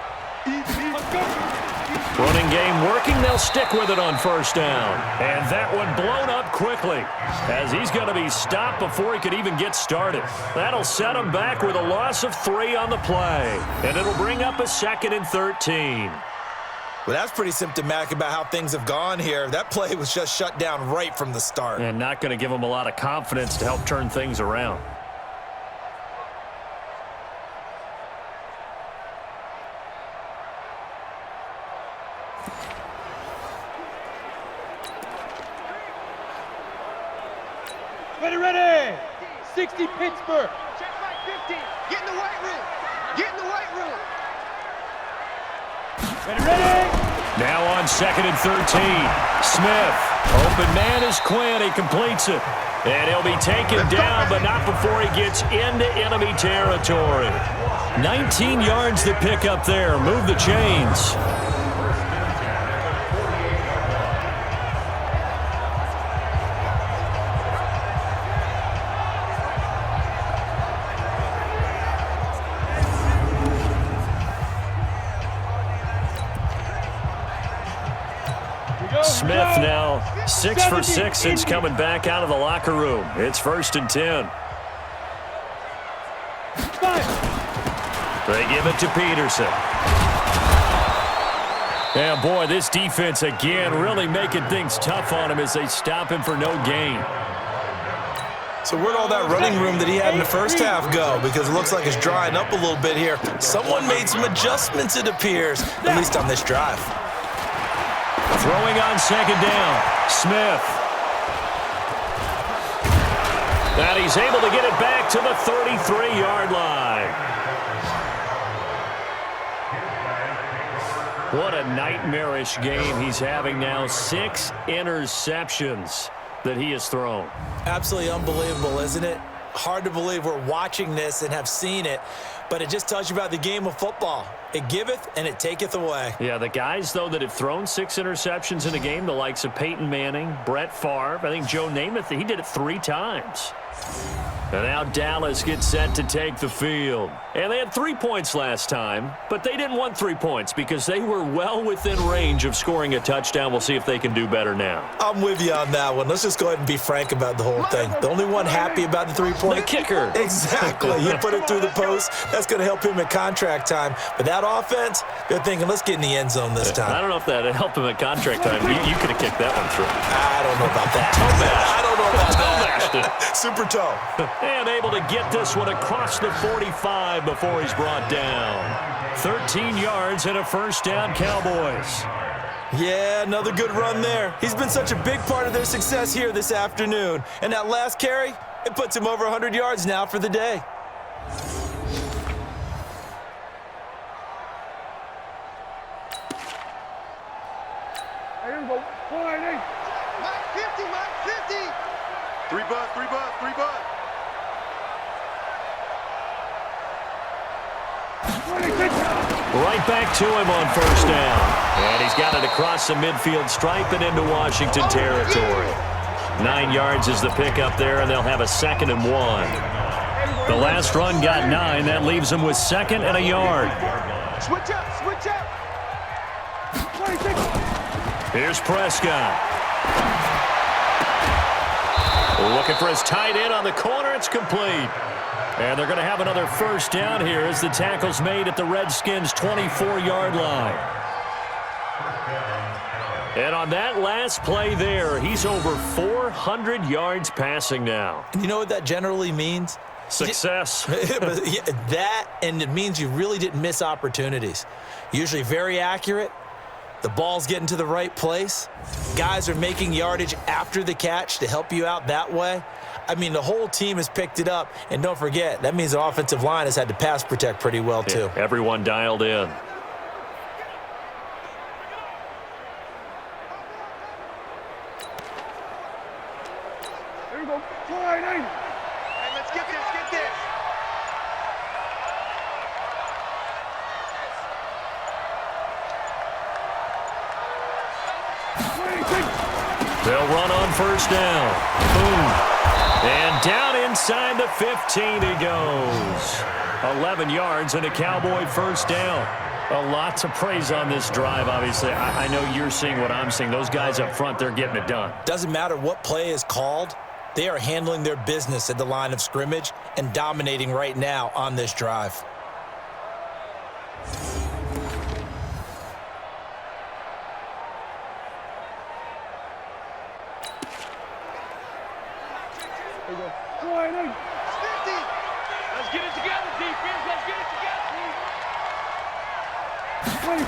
Running game working. They'll stick with it on 1st down. And that one blown up quickly as he's going to be stopped before he could even get started. That'll set him back with a loss of 3 on the play. And it'll bring up a 2nd and 13. Well, that's pretty symptomatic about how things have gone here. That play was just shut down right from the start. And not going to give him a lot of confidence to help turn things around. Ready! 60 Pittsburgh. Check right 50. Get in the weight room. Get in the weight room. Ready! Now on 2nd and 13. Smith. Open man is Quinn. He completes it. And he'll be taken down, but not before he gets into enemy territory. 19 yards to pick up there. Move the chains. Smith now 6 for 6 since coming back out of the locker room. It's 1st and 10. They give it to Peterson. Yeah, boy, this defense again really making things tough on him as they stop him for no gain. So where'd all that running room that he had in the first half go? Because it looks like it's drying up a little bit here. Someone made some adjustments, it appears, at least on this drive. Throwing on 2nd down, Smith. And he's able to get it back to the 33-yard line. What a nightmarish game he's having now. 6 interceptions that he has thrown. Absolutely unbelievable, isn't it? Hard to believe we're watching this and have seen it, but it just tells you about the game of football. It giveth and it taketh away. Yeah, the guys, though, that have thrown 6 interceptions in a game, the likes of Peyton Manning, Brett Favre, I think Joe Namath, he did it 3 times. And now Dallas gets set to take the field. And they had 3 points last time, but they didn't want 3 points because they were well within range of scoring a touchdown. We'll see if they can do better now. I'm with you on that one. Let's just go ahead and be frank about the whole thing. The only one happy about the 3-point? The kicker. Exactly. You put it through the post. That's going to help him at contract time. But that offense, they're thinking, let's get in the end zone this time. I don't know if that helped him at contract time. You could have kicked that one through. I don't know about that. I don't know about that. Super toe. And able to get this one across the 45 before he's brought down. 13 yards and a 1st down, Cowboys. Yeah, another good run there. He's been such a big part of their success here this afternoon. And that last carry, it puts him over 100 yards now for the day. Here we go. 180. Mike 50, Mike 50. 3 bud, 3 bud, 3 bud. 26. Right back to him on first down. And he's got it across the midfield stripe and into Washington territory. 9 yards is the pickup there, and they'll have a 2nd and 1. The last run got 9. That leaves them with 2nd and a yard. Switch up, switch up. 26. Here's Prescott. Looking for his tight end on the corner. It's complete. And they're going to have another first down here as the tackle's made at the Redskins' 24-yard line. And on that last play there, he's over 400 yards passing now. And you know what that generally means? Success. That, and it means you really didn't miss opportunities. Usually very accurate. The ball's getting to the right place. Guys are making yardage after the catch to help you out that way. I mean, the whole team has picked it up. And don't forget, that means the offensive line has had to pass protect pretty well, too. Yeah, everyone dialed in. Here we go. 180. Hey, let's get this, get this. They'll run on first down. Boom. And down inside the 15 he goes. 11 yards and a Cowboy first down. A lot to praise on this drive, obviously. I know you're seeing what I'm seeing. Those guys up front, they're getting it done. Doesn't matter what play is called. They are handling their business at the line of scrimmage and dominating right now on this drive. Here we go. 180. 50. Let's get it together, defense. Let's get it together.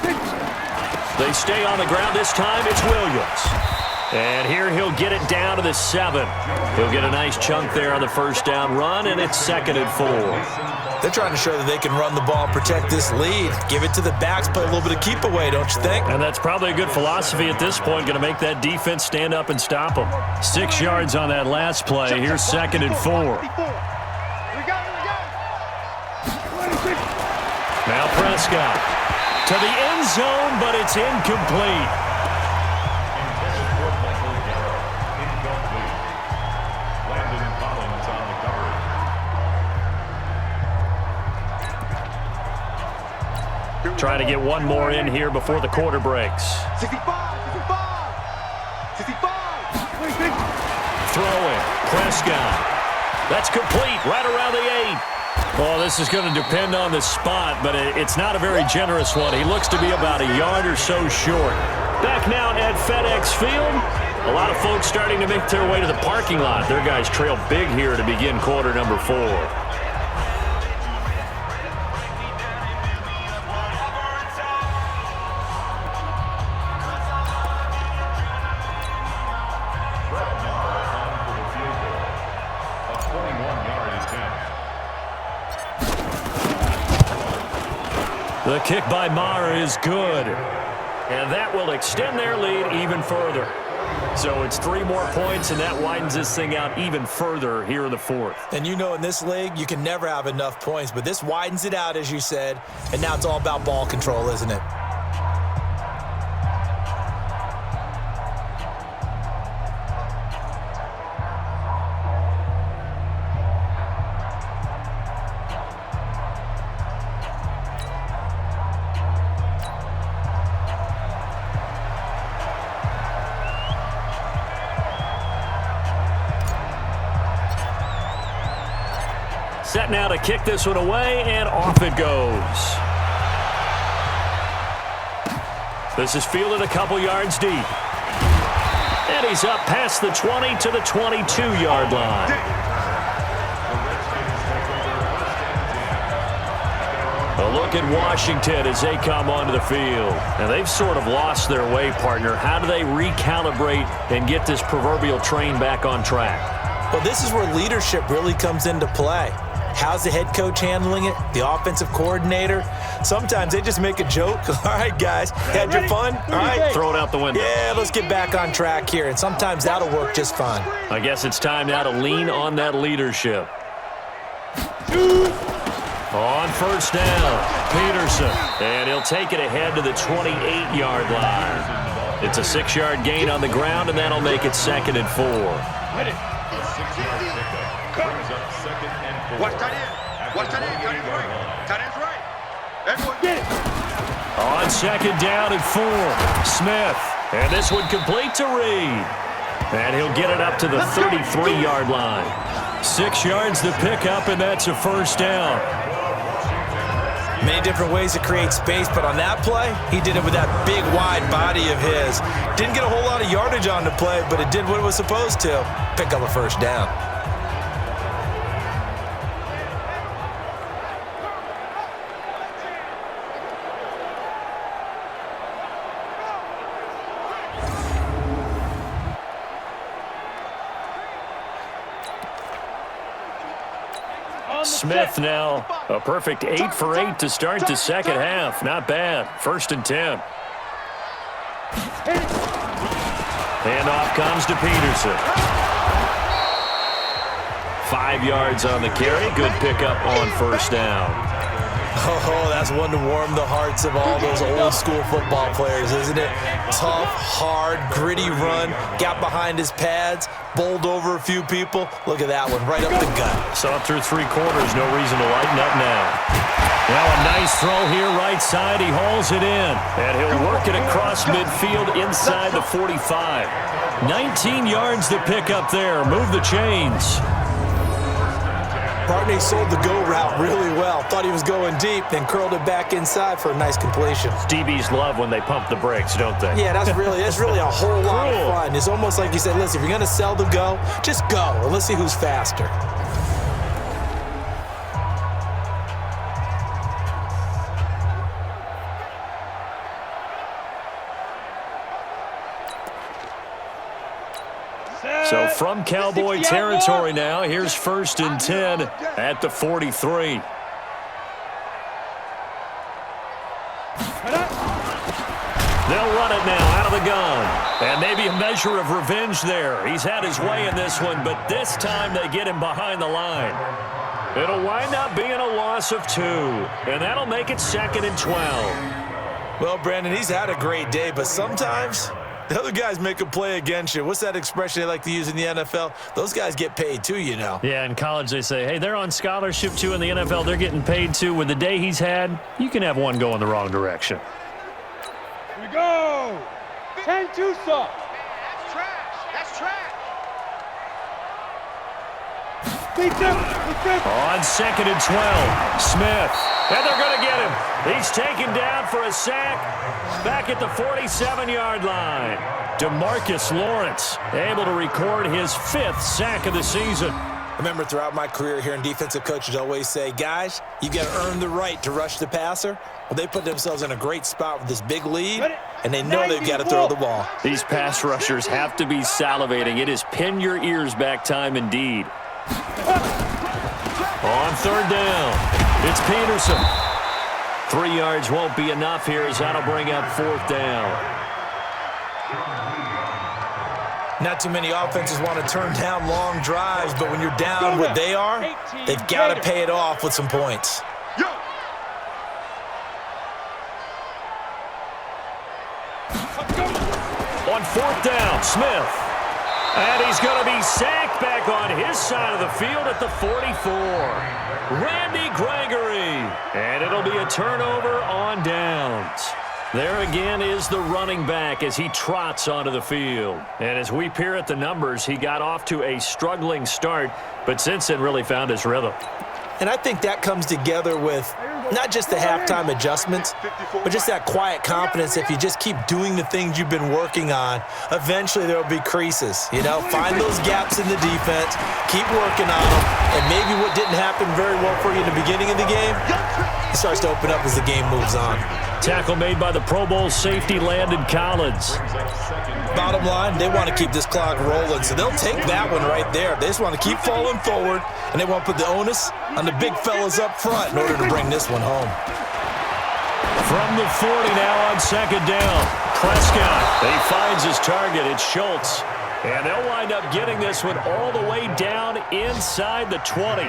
26. They stay on the ground this time. It's Williams. And here he'll get it down to the 7. He'll get a nice chunk there on the first down run, and it's 2nd and 4. They're trying to show that they can run the ball and protect this lead. Give it to the backs, play a little bit of keep away, don't you think? And that's probably a good philosophy at this point, going to make that defense stand up and stop them. 6 yards on that last play. Here's 2nd and 4. We got it, we got it. 26. Now Prescott to the end zone, but it's incomplete. Trying to get one more in here before the quarter breaks. 65, 65, 65. 26. Throwing. Prescott. That's complete right around the 8. Oh, this is going to depend on the spot, but it's not a very generous one. He looks to be about a yard or so short. Back now at FedEx Field. A lot of folks starting to make their way to the parking lot. Their guys trail big here to begin quarter number 4. The kick by Maher is good. And that will extend their lead even further. So it's 3 more points, and that widens this thing out even further here in the 4th. And you know in this league, you can never have enough points, but this widens it out, as you said, and now it's all about ball control, isn't it? Set now to kick this one away, and off it goes. This is fielded a couple yards deep. And he's up past the 20 to the 22-yard line. A look at Washington as they come onto the field. Now, they've sort of lost their way, partner. How do they recalibrate and get this proverbial train back on track? Well, this is where leadership really comes into play. How's the head coach handling it? The offensive coordinator? Sometimes they just make a joke. All right, guys, had your fun? All right. Throw it out the window. Yeah, let's get back on track here, and sometimes that'll work just fine. I guess it's time now to lean on that leadership. On first down, Peterson. And he'll take it ahead to the 28-yard line. It's a 6-yard gain on the ground, and that'll make it 2nd and 4. Watch tight end. Watch tight end. Tight end's right. Tight end's right. Everyone get it. On 2nd down and 4, Smith. And this one complete to Reed. And he'll get it up to the 33-yard line. 6 yards to pick up, and that's a first down. Many different ways to create space, but on that play, he did it with that big, wide body of his. Didn't get a whole lot of yardage on the play, but it did what it was supposed to. Pick up a first down. Smith now a perfect 8 for 8 to start the second half. Not bad. 1st and 10. Handoff comes to Peterson. 5 yards on the carry. Good pickup on first down. Oh, that's one to warm the hearts of all those old-school football players, isn't it? Tough, hard, gritty run, got behind his pads, bowled over a few people. Look at that one, right up the gut. Saw it through 3 quarters, no reason to lighten up now. Now a nice throw here, right side, he hauls it in. And he'll work it across midfield inside the 45. 19 yards to pick up there, move the chains. Barney sold the go route really well. Thought he was going deep, then curled it back inside for a nice completion. DBs love when they pump the brakes, don't they? Yeah, that's really a whole lot of fun. It's almost like you said, listen, if you're going to sell the go, just go, and let's see who's faster. So from Cowboy territory now, here's 1st and 10 at the 43. They'll run it now out of the gun. And maybe a measure of revenge there. He's had his way in this one, but this time they get him behind the line. It'll wind up being a loss of 2, and that'll make it 2nd and 12. Well, Brandon, he's had a great day, but sometimes the other guys make a play against you. What's that expression they like to use in the NFL? Those guys get paid too, you know. Yeah, in college they say, hey, they're on scholarship too. In the NFL, they're getting paid too. With the day he's had, you can have one go in the wrong direction. Here we go. 10-2 soft. That's trash. That's trash. On 2nd and 12, Smith. And they're going to get him. He's taken down for a sack back at the 47-yard line. DeMarcus Lawrence able to record his 5th sack of the season. I remember throughout my career here in defensive coaches always say, guys, you got to earn the right to rush the passer. Well, they put themselves in a great spot with this big lead, and they know they've got to throw the ball. These pass rushers have to be salivating. It is pin your ears back time indeed. On 3rd down, it's Peterson. 3 yards won't be enough here as that'll bring up 4th down. Not too many offenses want to turn down long drives, but when you're down what they are, they've got to pay it off with some points. On 4th down, Smith. And he's going to be sacked back on his side of the field at the 44. Randy Gregory. And it'll be a turnover on downs. There again is the running back as he trots onto the field. And as we peer at the numbers, he got off to a struggling start, but since then really found his rhythm. And I think that comes together with not just the halftime adjustments, but just that quiet confidence. If you just keep doing the things you've been working on, eventually there will be creases. You know, find those gaps in the defense, keep working on them, and maybe what didn't happen very well for you in the beginning of the game, It starts to open up as the game moves on. Tackle made by the Pro Bowl safety Landon Collins. Bottom line, they want to keep this clock rolling, so they'll take that one right there. They just want to keep falling forward, and they want to put the onus on the big fellas up front in order to bring this one home. From the 40 now on second down. Prescott, he finds his target. It's Schultz. And they'll wind up getting this one all the way down inside the 20.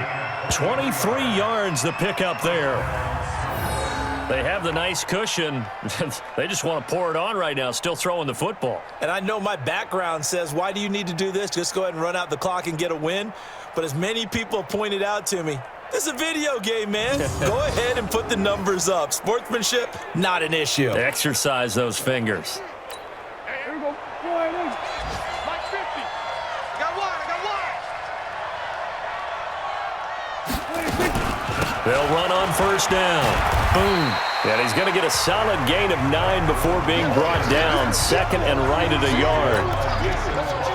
23 yards the pickup there. They have the nice cushion. They just want to pour it on right now, still throwing the football. And I know my background says, why do you need to do this? Just go ahead and run out the clock and get a win. But as many people pointed out to me, this is a video game, man. Go ahead and put the numbers up. Sportsmanship, not an issue. Exercise those fingers. Here we go. Boy, Mike 50. I got one. They'll run on first down. Boom. And he's going to get a solid gain of 9 before being brought down. Second and right at a yard.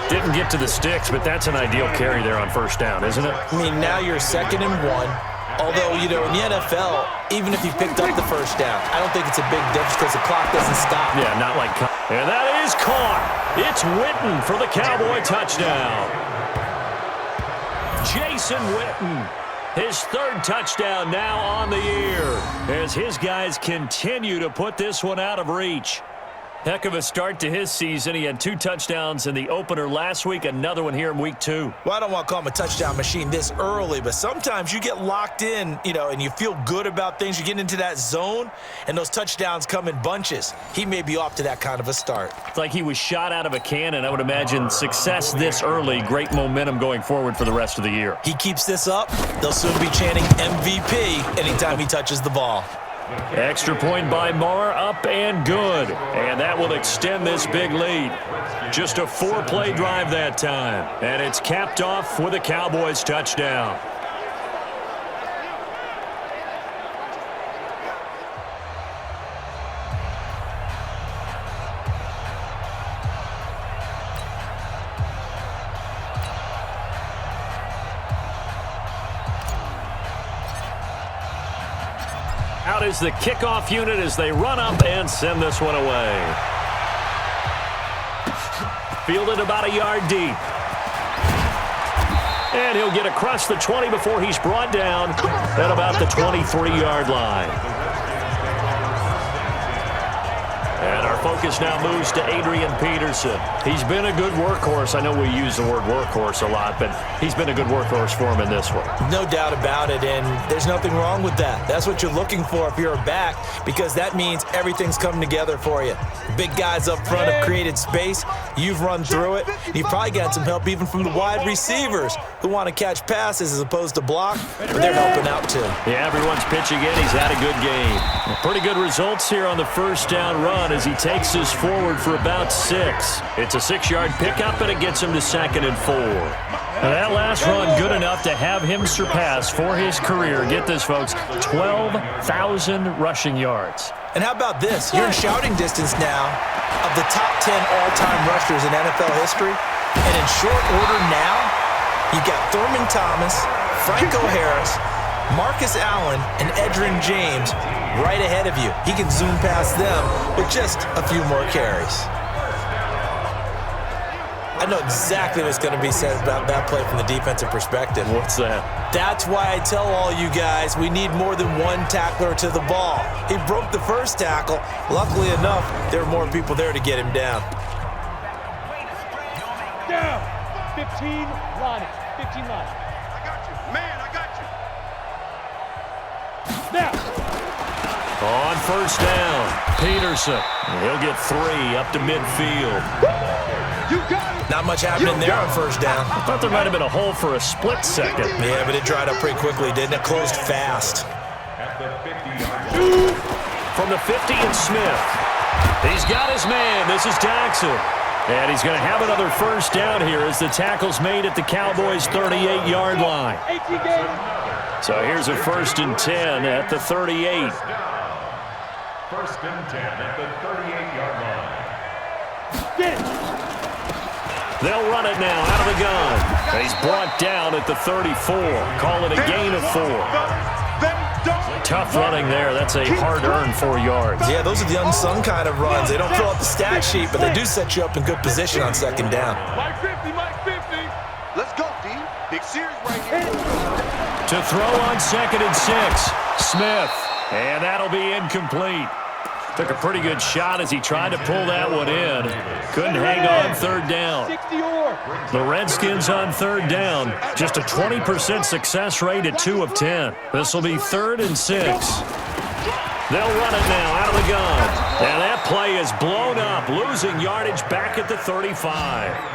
Didn't get to the sticks, but that's an ideal carry there on first down, isn't it? I mean, now you're 2nd and 1. Although, you know, in the NFL, even if you picked up the first down, I don't think it's a big difference because the clock doesn't stop. Yeah, not like... And that is caught. It's Witten for the Cowboy touchdown. Jason Witten. His 3rd touchdown now on the year as his guys continue to put this one out of reach. Heck of a start to his season. He had 2 touchdowns in the opener last week, another one here in week 2. Well, I don't want to call him a touchdown machine this early, but sometimes you get locked in, you know, and you feel good about things. You get into that zone, and those touchdowns come in bunches. He may be off to that kind of a start. It's like he was shot out of a cannon. I would imagine success this early, great momentum going forward for the rest of the year. He keeps this up, they'll soon be chanting MVP anytime he touches the ball. Extra point by Marr, up and good. And that will extend this big lead. Just a 4-play drive that time. And it's capped off with a Cowboys touchdown. Out is the kickoff unit as they run up and send this one away. Fielded about a yard deep. And he'll get across the 20 before he's brought down at about the 23-yard line. And our focus now moves to Adrian Peterson. He's been a good workhorse. I know we use the word workhorse a lot, but he's been a good workhorse for him in this one. No doubt about it, and there's nothing wrong with that. That's what you're looking for if you're a back, because that means everything's coming together for you. Big guys up front have created space. You've run through it. You've probably got some help even from the wide receivers who want to catch passes as opposed to block, but they're helping out too. Yeah, everyone's pitching in. He's had a good game. Pretty good results here on the first down run as he takes us forward for about 6. It's a 6-yard pickup, and it gets him to 2nd and 4. And that last run good enough to have him surpass for his career, get this, folks, 12,000 rushing yards. And how about this? You're in shouting distance now of the top 10 all-time rushers in NFL history. And in short order now, you've got Thurman Thomas, Franco Harris, Marcus Allen, and Edgerrin James right ahead of you. He can zoom past them with just a few more carries. I know exactly what's going to be said about that play from the defensive perspective. What's that? That's why I tell all you guys we need more than one tackler to the ball. He broke the first tackle. Luckily enough, there were more people there to get him down. Down. 15 line. 15 line. I got you. Man, I got you. Now. On first down, Peterson. He'll get 3 up to midfield. You got it. Not much happening there on first down. I thought there might have been a hole for a split second. Yeah, but it dried up pretty quickly, didn't it? Closed fast. At the 50-yard line. From the 50, it's Smith. He's got his man. This is Jackson. And he's going to have another first down here as the tackle's made at the Cowboys' 38-yard line. 18 games. So here's a 1st and 10 at the 38. 1st and 10 at the 38-yard line. Get it. They'll run it now out of the gun. He's brought down at the 34. Call it a gain of 4. Tough running there. That's a hard-earned 4 yards. Yeah, those are the unsung kind of runs. They don't fill out the stat sheet, but they do set you up in good position on second down. Mike 50, Mike 50. Let's go, D. Big series right here. To throw on 2nd and 6. Smith. And that'll be incomplete. Took a pretty good shot as he tried to pull that one in. Couldn't hang on 3rd down. The Redskins on 3rd down. Just a 20% success rate at 2 of 10. This will be 3rd and 6. They'll run it now out of the gun. And that play is blown up, losing yardage back at the 35.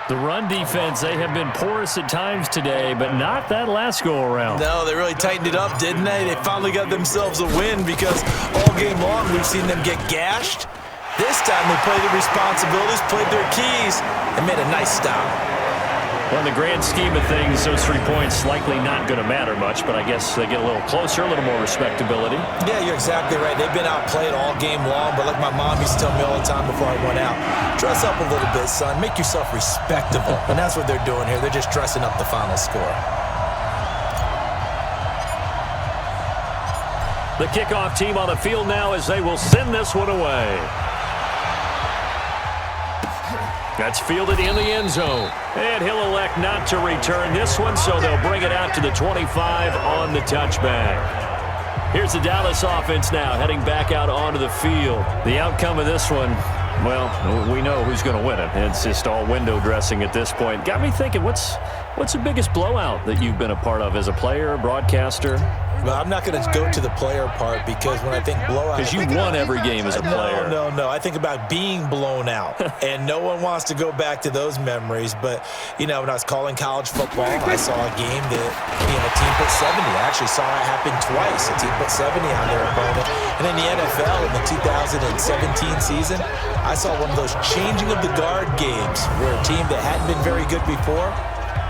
The run defense, they have been porous at times today, but not that last go-around. No, they really tightened it up, didn't they? They finally got themselves a win because all game long we've seen them get gashed. This time they played their responsibilities, played their keys, and made a nice stop. Well, in the grand scheme of things, those 3 points likely not going to matter much, but I guess they get a little closer, a little more respectability. Yeah, you're exactly right. They've been outplayed all game long, but like my mom used to tell me all the time before I went out, dress up a little bit, son. Make yourself respectable. And that's what they're doing here. They're just dressing up the final score. The kickoff team on the field now as they will send this one away. That's fielded in the end zone. And he'll elect not to return this one, so they'll bring it out to the 25 on the touchback. Here's the Dallas offense now, heading back out onto the field. The outcome of this one, well, we know who's going to win it. It's just all window dressing at this point. Got me thinking, what's the biggest blowout that you've been a part of as a player, broadcaster? Well, I'm not going to go to the player part because when I think blowout... Because you won every game as a player. No. I think about being blown out. And no one wants to go back to those memories. But, you know, when I was calling college football, I saw a game that, a team put 70. I actually saw it happen twice. A team put 70 on their opponent. And in the NFL, in the 2017 season, I saw one of those changing of the guard games where a team that hadn't been very good before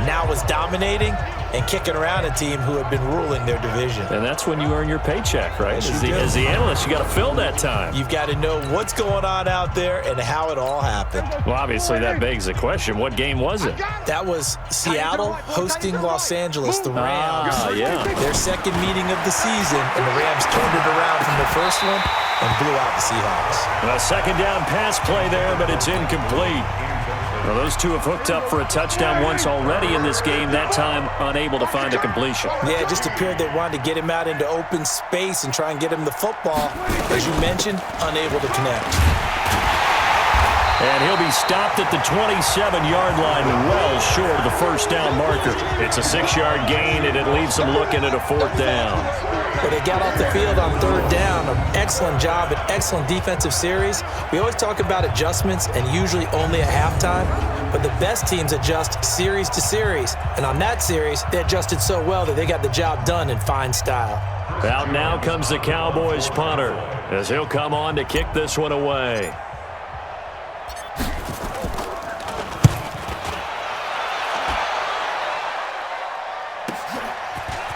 now was dominating and kicking around a team who had been ruling their division. And that's when you earn your paycheck, right? Yes, as the analyst, you got to fill that time. You've got to know what's going on out there and how it all happened. Well, obviously, that begs the question, what game was it? That was Seattle hosting Los Angeles, the Rams. Yeah. Their second meeting of the season, and the Rams turned it around from the first one and blew out the Seahawks. A second down pass play there, but it's incomplete. Well, those two have hooked up for a touchdown once already in this game, that time unable to find a completion. Yeah, it just appeared they wanted to get him out into open space and try and get him the football. As you mentioned, unable to connect. And he'll be stopped at the 27-yard line, well short of the first down marker. It's a 6-yard gain, and it leaves them looking at a 4th down. But they got off the field on 3rd down. An excellent job, an excellent defensive series. We always talk about adjustments and usually only at halftime, but the best teams adjust series to series. And on that series, they adjusted so well that they got the job done in fine style. Out now comes the Cowboys punter as he'll come on to kick this one away.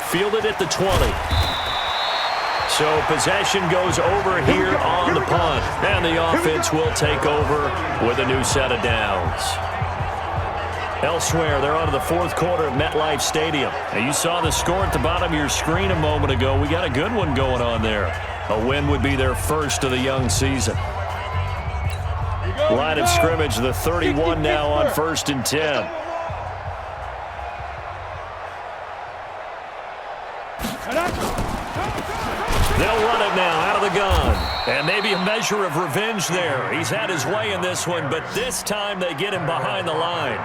Fielded at the 20. So possession goes over here on the punt. And the offense will take over with a new set of downs. Elsewhere, they're on to the 4th quarter of MetLife Stadium. Now, you saw the score at the bottom of your screen a moment ago. We got a good one going on there. A win would be their first of the young season. Line of scrimmage, the 31 now on 1st and 10. They'll run it now out of the gun. And maybe a measure of revenge there. He's had his way in this one, but this time they get him behind the line.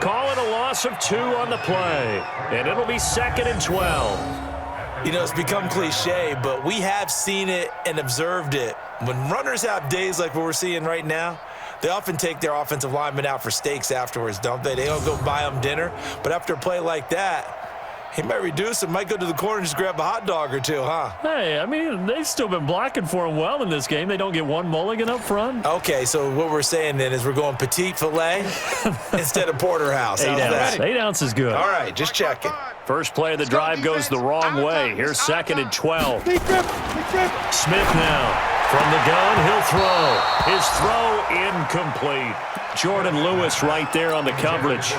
Call it a loss of 2 on the play. And it'll be 2nd and 12. You know, it's become cliche, but we have seen it and observed it. When runners have days like what we're seeing right now, they often take their offensive linemen out for steaks afterwards, don't they? They don't go buy them dinner. But after a play like that, he might reduce it, might go to the corner and just grab a hot dog or two, huh? Hey, I mean, they've still been blocking for him well in this game. They don't get one mulligan up front. Okay, so what we're saying then is we're going petite filet instead of porterhouse. 8 ounce. 8 ounce is good. All right, just checking. First play of the drive goes the wrong way. Here's 2nd and 12. Smith now From the gun, he'll throw. His throw incomplete. Jordan Lewis right there on the coverage.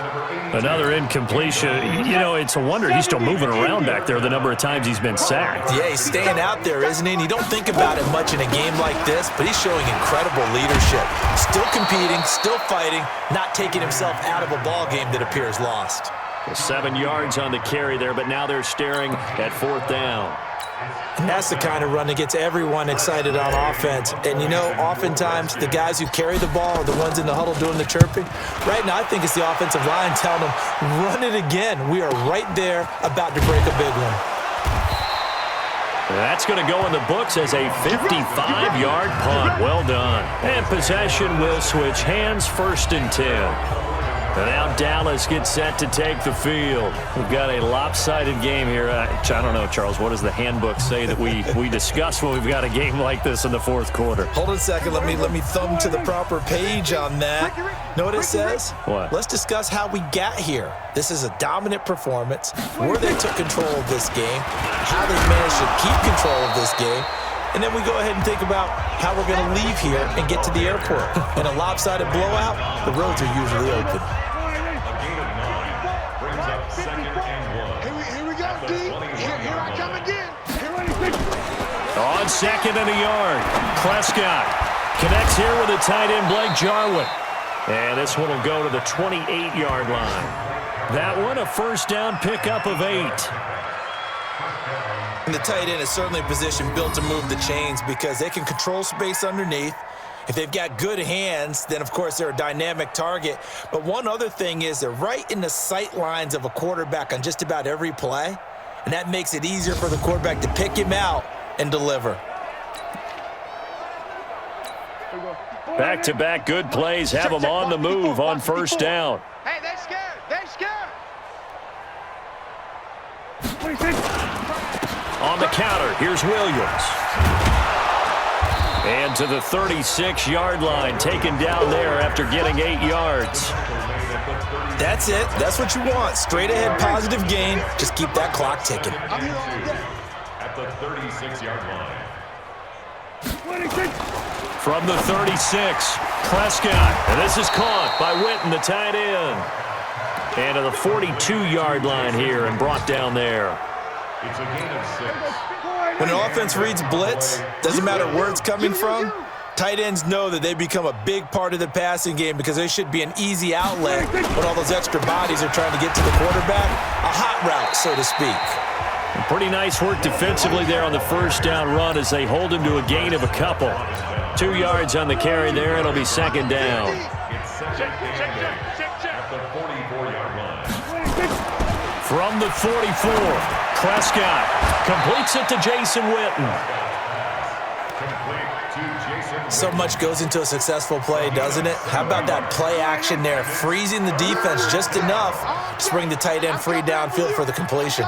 Another incompletion. You know, it's a wonder he's still moving around back there the number of times he's been sacked. Yeah, he's staying out there, isn't he? And you don't think about it much in a game like this, but he's showing incredible leadership. Still competing, still fighting, not taking himself out of a ball game that appears lost. 7 yards on the carry there, but now they're staring at 4th down. And that's the kind of run that gets everyone excited on offense. And, you know, oftentimes the guys who carry the ball are the ones in the huddle doing the chirping. Right now, I think it's the offensive line telling them, run it again. We are right there about to break a big one. That's going to go in the books as a 55-yard punt. Well done. And possession will switch hands, 1st and 10. And now Dallas gets set to take the field. We've got a lopsided game here. I don't know, Charles, what does the handbook say that we discuss when we've got a game like this in the 4th quarter? Hold on a second. Let me thumb to the proper page on that. Know what it says? What? Let's discuss how we got here. This is a dominant performance, where they took control of this game, how they managed to keep control of this game, and then we go ahead and think about how we're going to leave here and get to the airport. In a lopsided blowout, the roads are usually open. Here we go, D. Here I come again. On 2nd and a yard, Prescott connects here with the tight end, Blake Jarwin. And this one will go to the 28-yard line. That one, a 1st down pickup of 8. And the tight end is certainly a position built to move the chains because they can control space underneath. If they've got good hands, then, of course, they're a dynamic target. But one other thing is they're right in the sight lines of a quarterback on just about every play, and that makes it easier for the quarterback to pick him out and deliver. Back-to-back good plays have them on the move on 1st down. Hey, they're scared. They're scared. On the counter, here's Williams. And to the 36-yard line, taken down there after getting 8 yards. That's it. That's what you want. Straight ahead, positive gain. Just keep that clock ticking. At the 36-yard line. From the 36, Prescott. And this is caught by Witten, the tight end. And to the 42-yard line here and brought down there. It's a gain of 6. When an offense reads blitz, doesn't matter where it's coming from, tight ends know that they become a big part of the passing game because they should be an easy outlet when all those extra bodies are trying to get to the quarterback. A hot route, so to speak. And pretty nice work defensively there on the 1st down run as they hold him to a gain of a couple. 2 yards on the carry there. It'll be 2nd down. It's 2nd and 8 at the 44-yard line. From the 44, Prescott completes it to Jason Witten. Complete to Jason. So much goes into a successful play, doesn't it? How about that play action there, freezing the defense just enough to bring the tight end free downfield for the completion.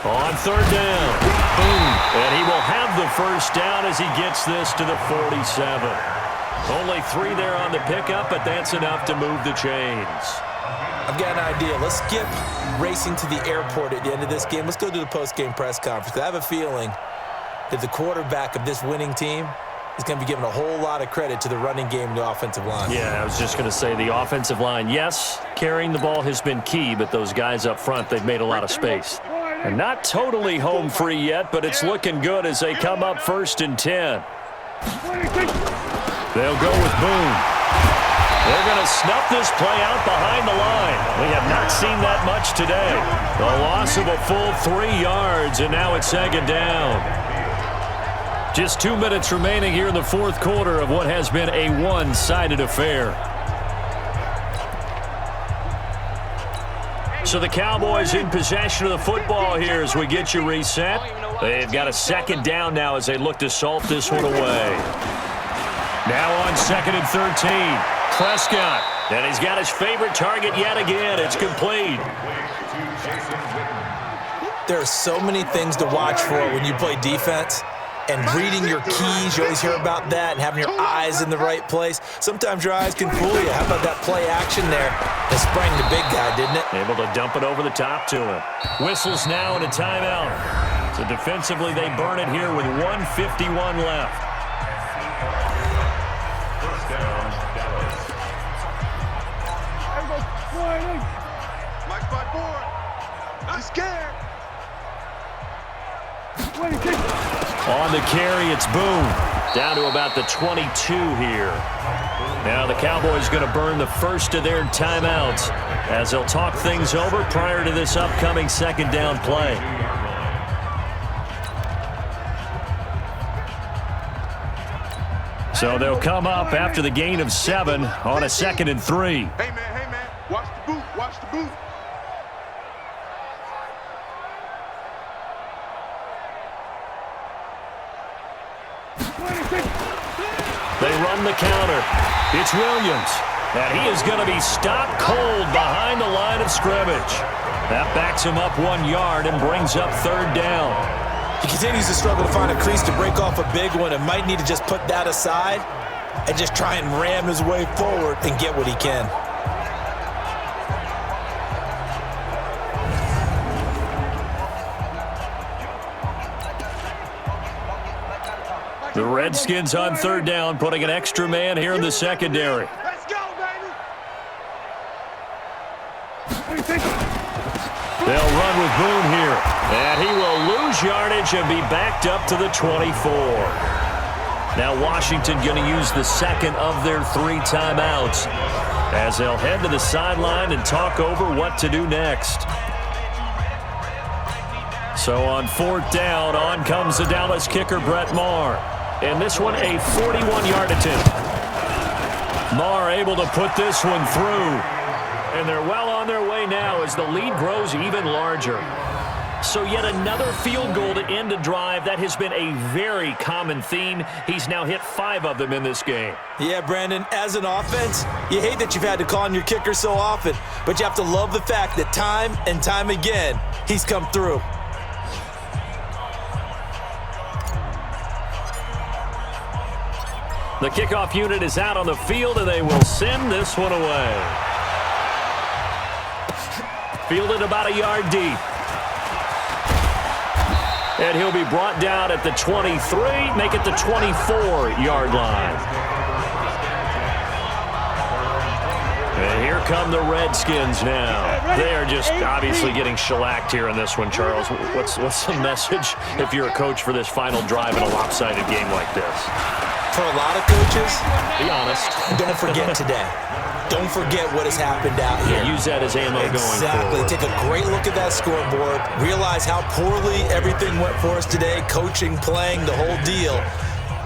On 3rd down, boom, and he will have the 1st down as he gets this to the 47. Only 3 there on the pickup, but that's enough to move the chains. I've got an idea. Let's skip racing to the airport at the end of this game. Let's go to the post-game press conference. I have a feeling that the quarterback of this winning team is going to be given a whole lot of credit to the running game and the offensive line. Yeah, I was just going to say the offensive line, yes, carrying the ball has been key, but those guys up front, they've made a lot of space. And not totally home free yet, but it's looking good as they come up 1st and 10. They'll go with Boone. They're going to snuff this play out behind the line. We have not seen that much today. The loss of a full 3 yards, and now it's 2nd down. Just 2 minutes remaining here in the 4th quarter of what has been a one-sided affair. So the Cowboys in possession of the football here as we get you reset. They've got a 2nd down now as they look to salt this one away. Now on 2nd and 13. Prescott, and he's got his favorite target yet again. It's complete. There are so many things to watch for when you play defense. And reading your keys, you always hear about that, and having your eyes in the right place. Sometimes your eyes can fool you. How about that play action there? That sprang the big guy, didn't it? Able to dump it over the top to him. Whistles now and a timeout. So defensively, they burn it here with 1:51 left. First down, Dallas. Mike by board. Not scared. On the carry, it's Boone. Down to about the 22 here. Now the Cowboys going to burn the first of their timeouts as they'll talk things over prior to this upcoming second down play. So they'll come up after the gain of 7 on a 2nd and 3. Hey, man. Watch the boot. Watch the boot. They run the counter. It's Williams. And he is going to be stopped cold behind the line of scrimmage. That backs him up 1 yard and brings up 3rd down. He continues to struggle to find a crease to break off a big one and might need to just put that aside and just try and ram his way forward and get what he can. The Redskins on 3rd down, putting an extra man here in the secondary. Let's go, baby. They'll run with Boone here. And he will lose yardage and be backed up to the 24. Now Washington going to use the second of their 3 timeouts as they'll head to the sideline and talk over what to do next. So on 4th down, on comes the Dallas kicker, Brett Maher. And this one, a 41-yard attempt. Maher able to put this one through. And they're well on their way now as the lead grows even larger. So yet another field goal to end a drive. That has been a very common theme. He's now hit 5 of them in this game. Yeah, Brandon, as an offense, you hate that you've had to call on your kicker so often, but you have to love the fact that time and time again, he's come through. The kickoff unit is out on the field, and they will send this one away. Fielded about a yard deep. And he'll be brought down at the 23, make it the 24-yard line. And here come the Redskins now. They are just obviously getting shellacked here in this one, Charles. What's the message if you're a coach for this final drive in a lopsided game like this? For a lot of coaches, be honest, don't forget today. Don't forget what has happened out here. Use that as ammo going forward. Exactly. Take a great look at that scoreboard. Realize how poorly everything went for us today, coaching, playing, the whole deal.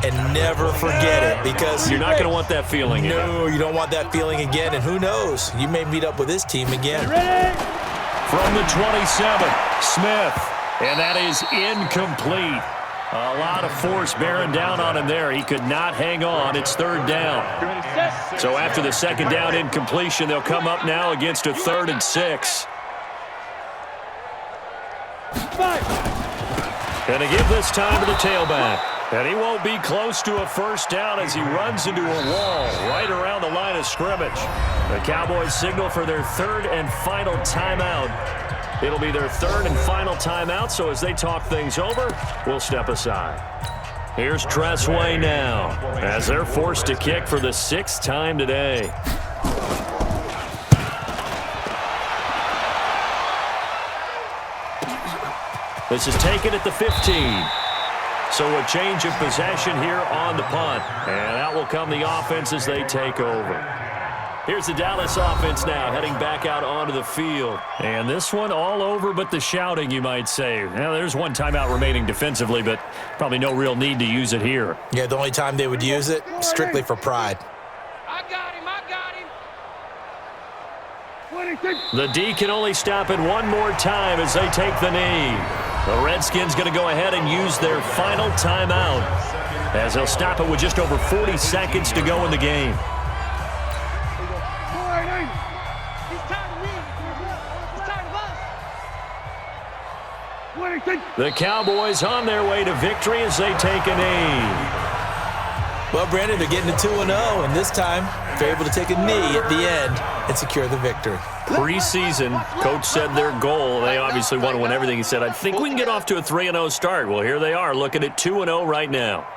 And never forget it, because you're not going to want that feeling again. No, you don't want that feeling again. And who knows? You may meet up with this team again. From the 27, Smith. And that is incomplete. A lot of force bearing down on him there. He could not hang on. It's 3rd down. So after the 2nd down incompletion, they'll come up now against a 3rd and 6. And they give this time to the tailback. And he won't be close to a 1st down as he runs into a wall right around the line of scrimmage. The Cowboys signal for their 3rd and final timeout. It'll be their 3rd and final timeout, so as they talk things over, we'll step aside. Here's Tressway now, as they're forced to kick for the 6th time today. This is taken at the 15. So a change of possession here on the punt. And out will come the offense as they take over. Here's the Dallas offense now, heading back out onto the field. And this one all over but the shouting, you might say. Now, there's 1 timeout remaining defensively, but probably no real need to use it here. Yeah, the only time they would use it, strictly for pride. I got him. The D can only stop it 1 more time as they take the knee. The Redskins going to go ahead and use their final timeout as they'll stop it with just over 40 seconds to go in the game. He's tired of us. The Cowboys on their way to victory as they take a knee. Well, Brandon, they're getting to 2-0, and this time they're able to take a knee at the end and secure the victory. Preseason, coach said their goal, they obviously want to win everything. He said, I think we can get off to a 3-0 start. Well, here they are looking at 2-0 right now.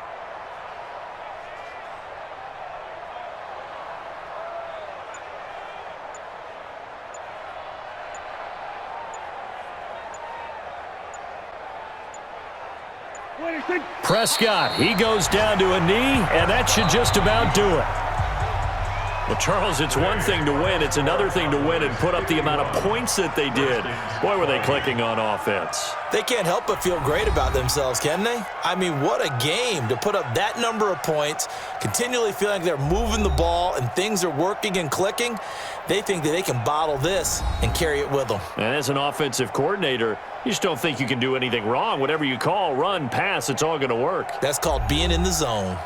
Prescott, he goes down to a knee, and that should just about do it. Well, Charles, it's one thing to win. It's another thing to win and put up the amount of points that they did. Boy, were they clicking on offense. They can't help but feel great about themselves, can they? I mean, what a game to put up that number of points, continually feeling like they're moving the ball and things are working and clicking. They think that they can bottle this and carry it with them. And as an offensive coordinator, you just don't think you can do anything wrong. Whatever you call, run, pass, it's all going to work. That's called being in the zone.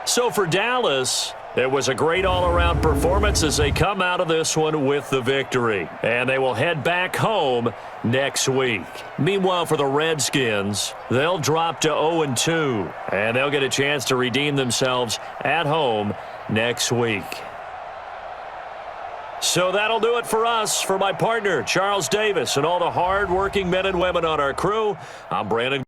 So for Dallas, it was a great all-around performance as they come out of this one with the victory. And they will head back home next week. Meanwhile, for the Redskins, they'll drop to 0-2. And they'll get a chance to redeem themselves at home next week. So that'll do it for us. For my partner, Charles Davis, and all the hard-working men and women on our crew, I'm Brandon.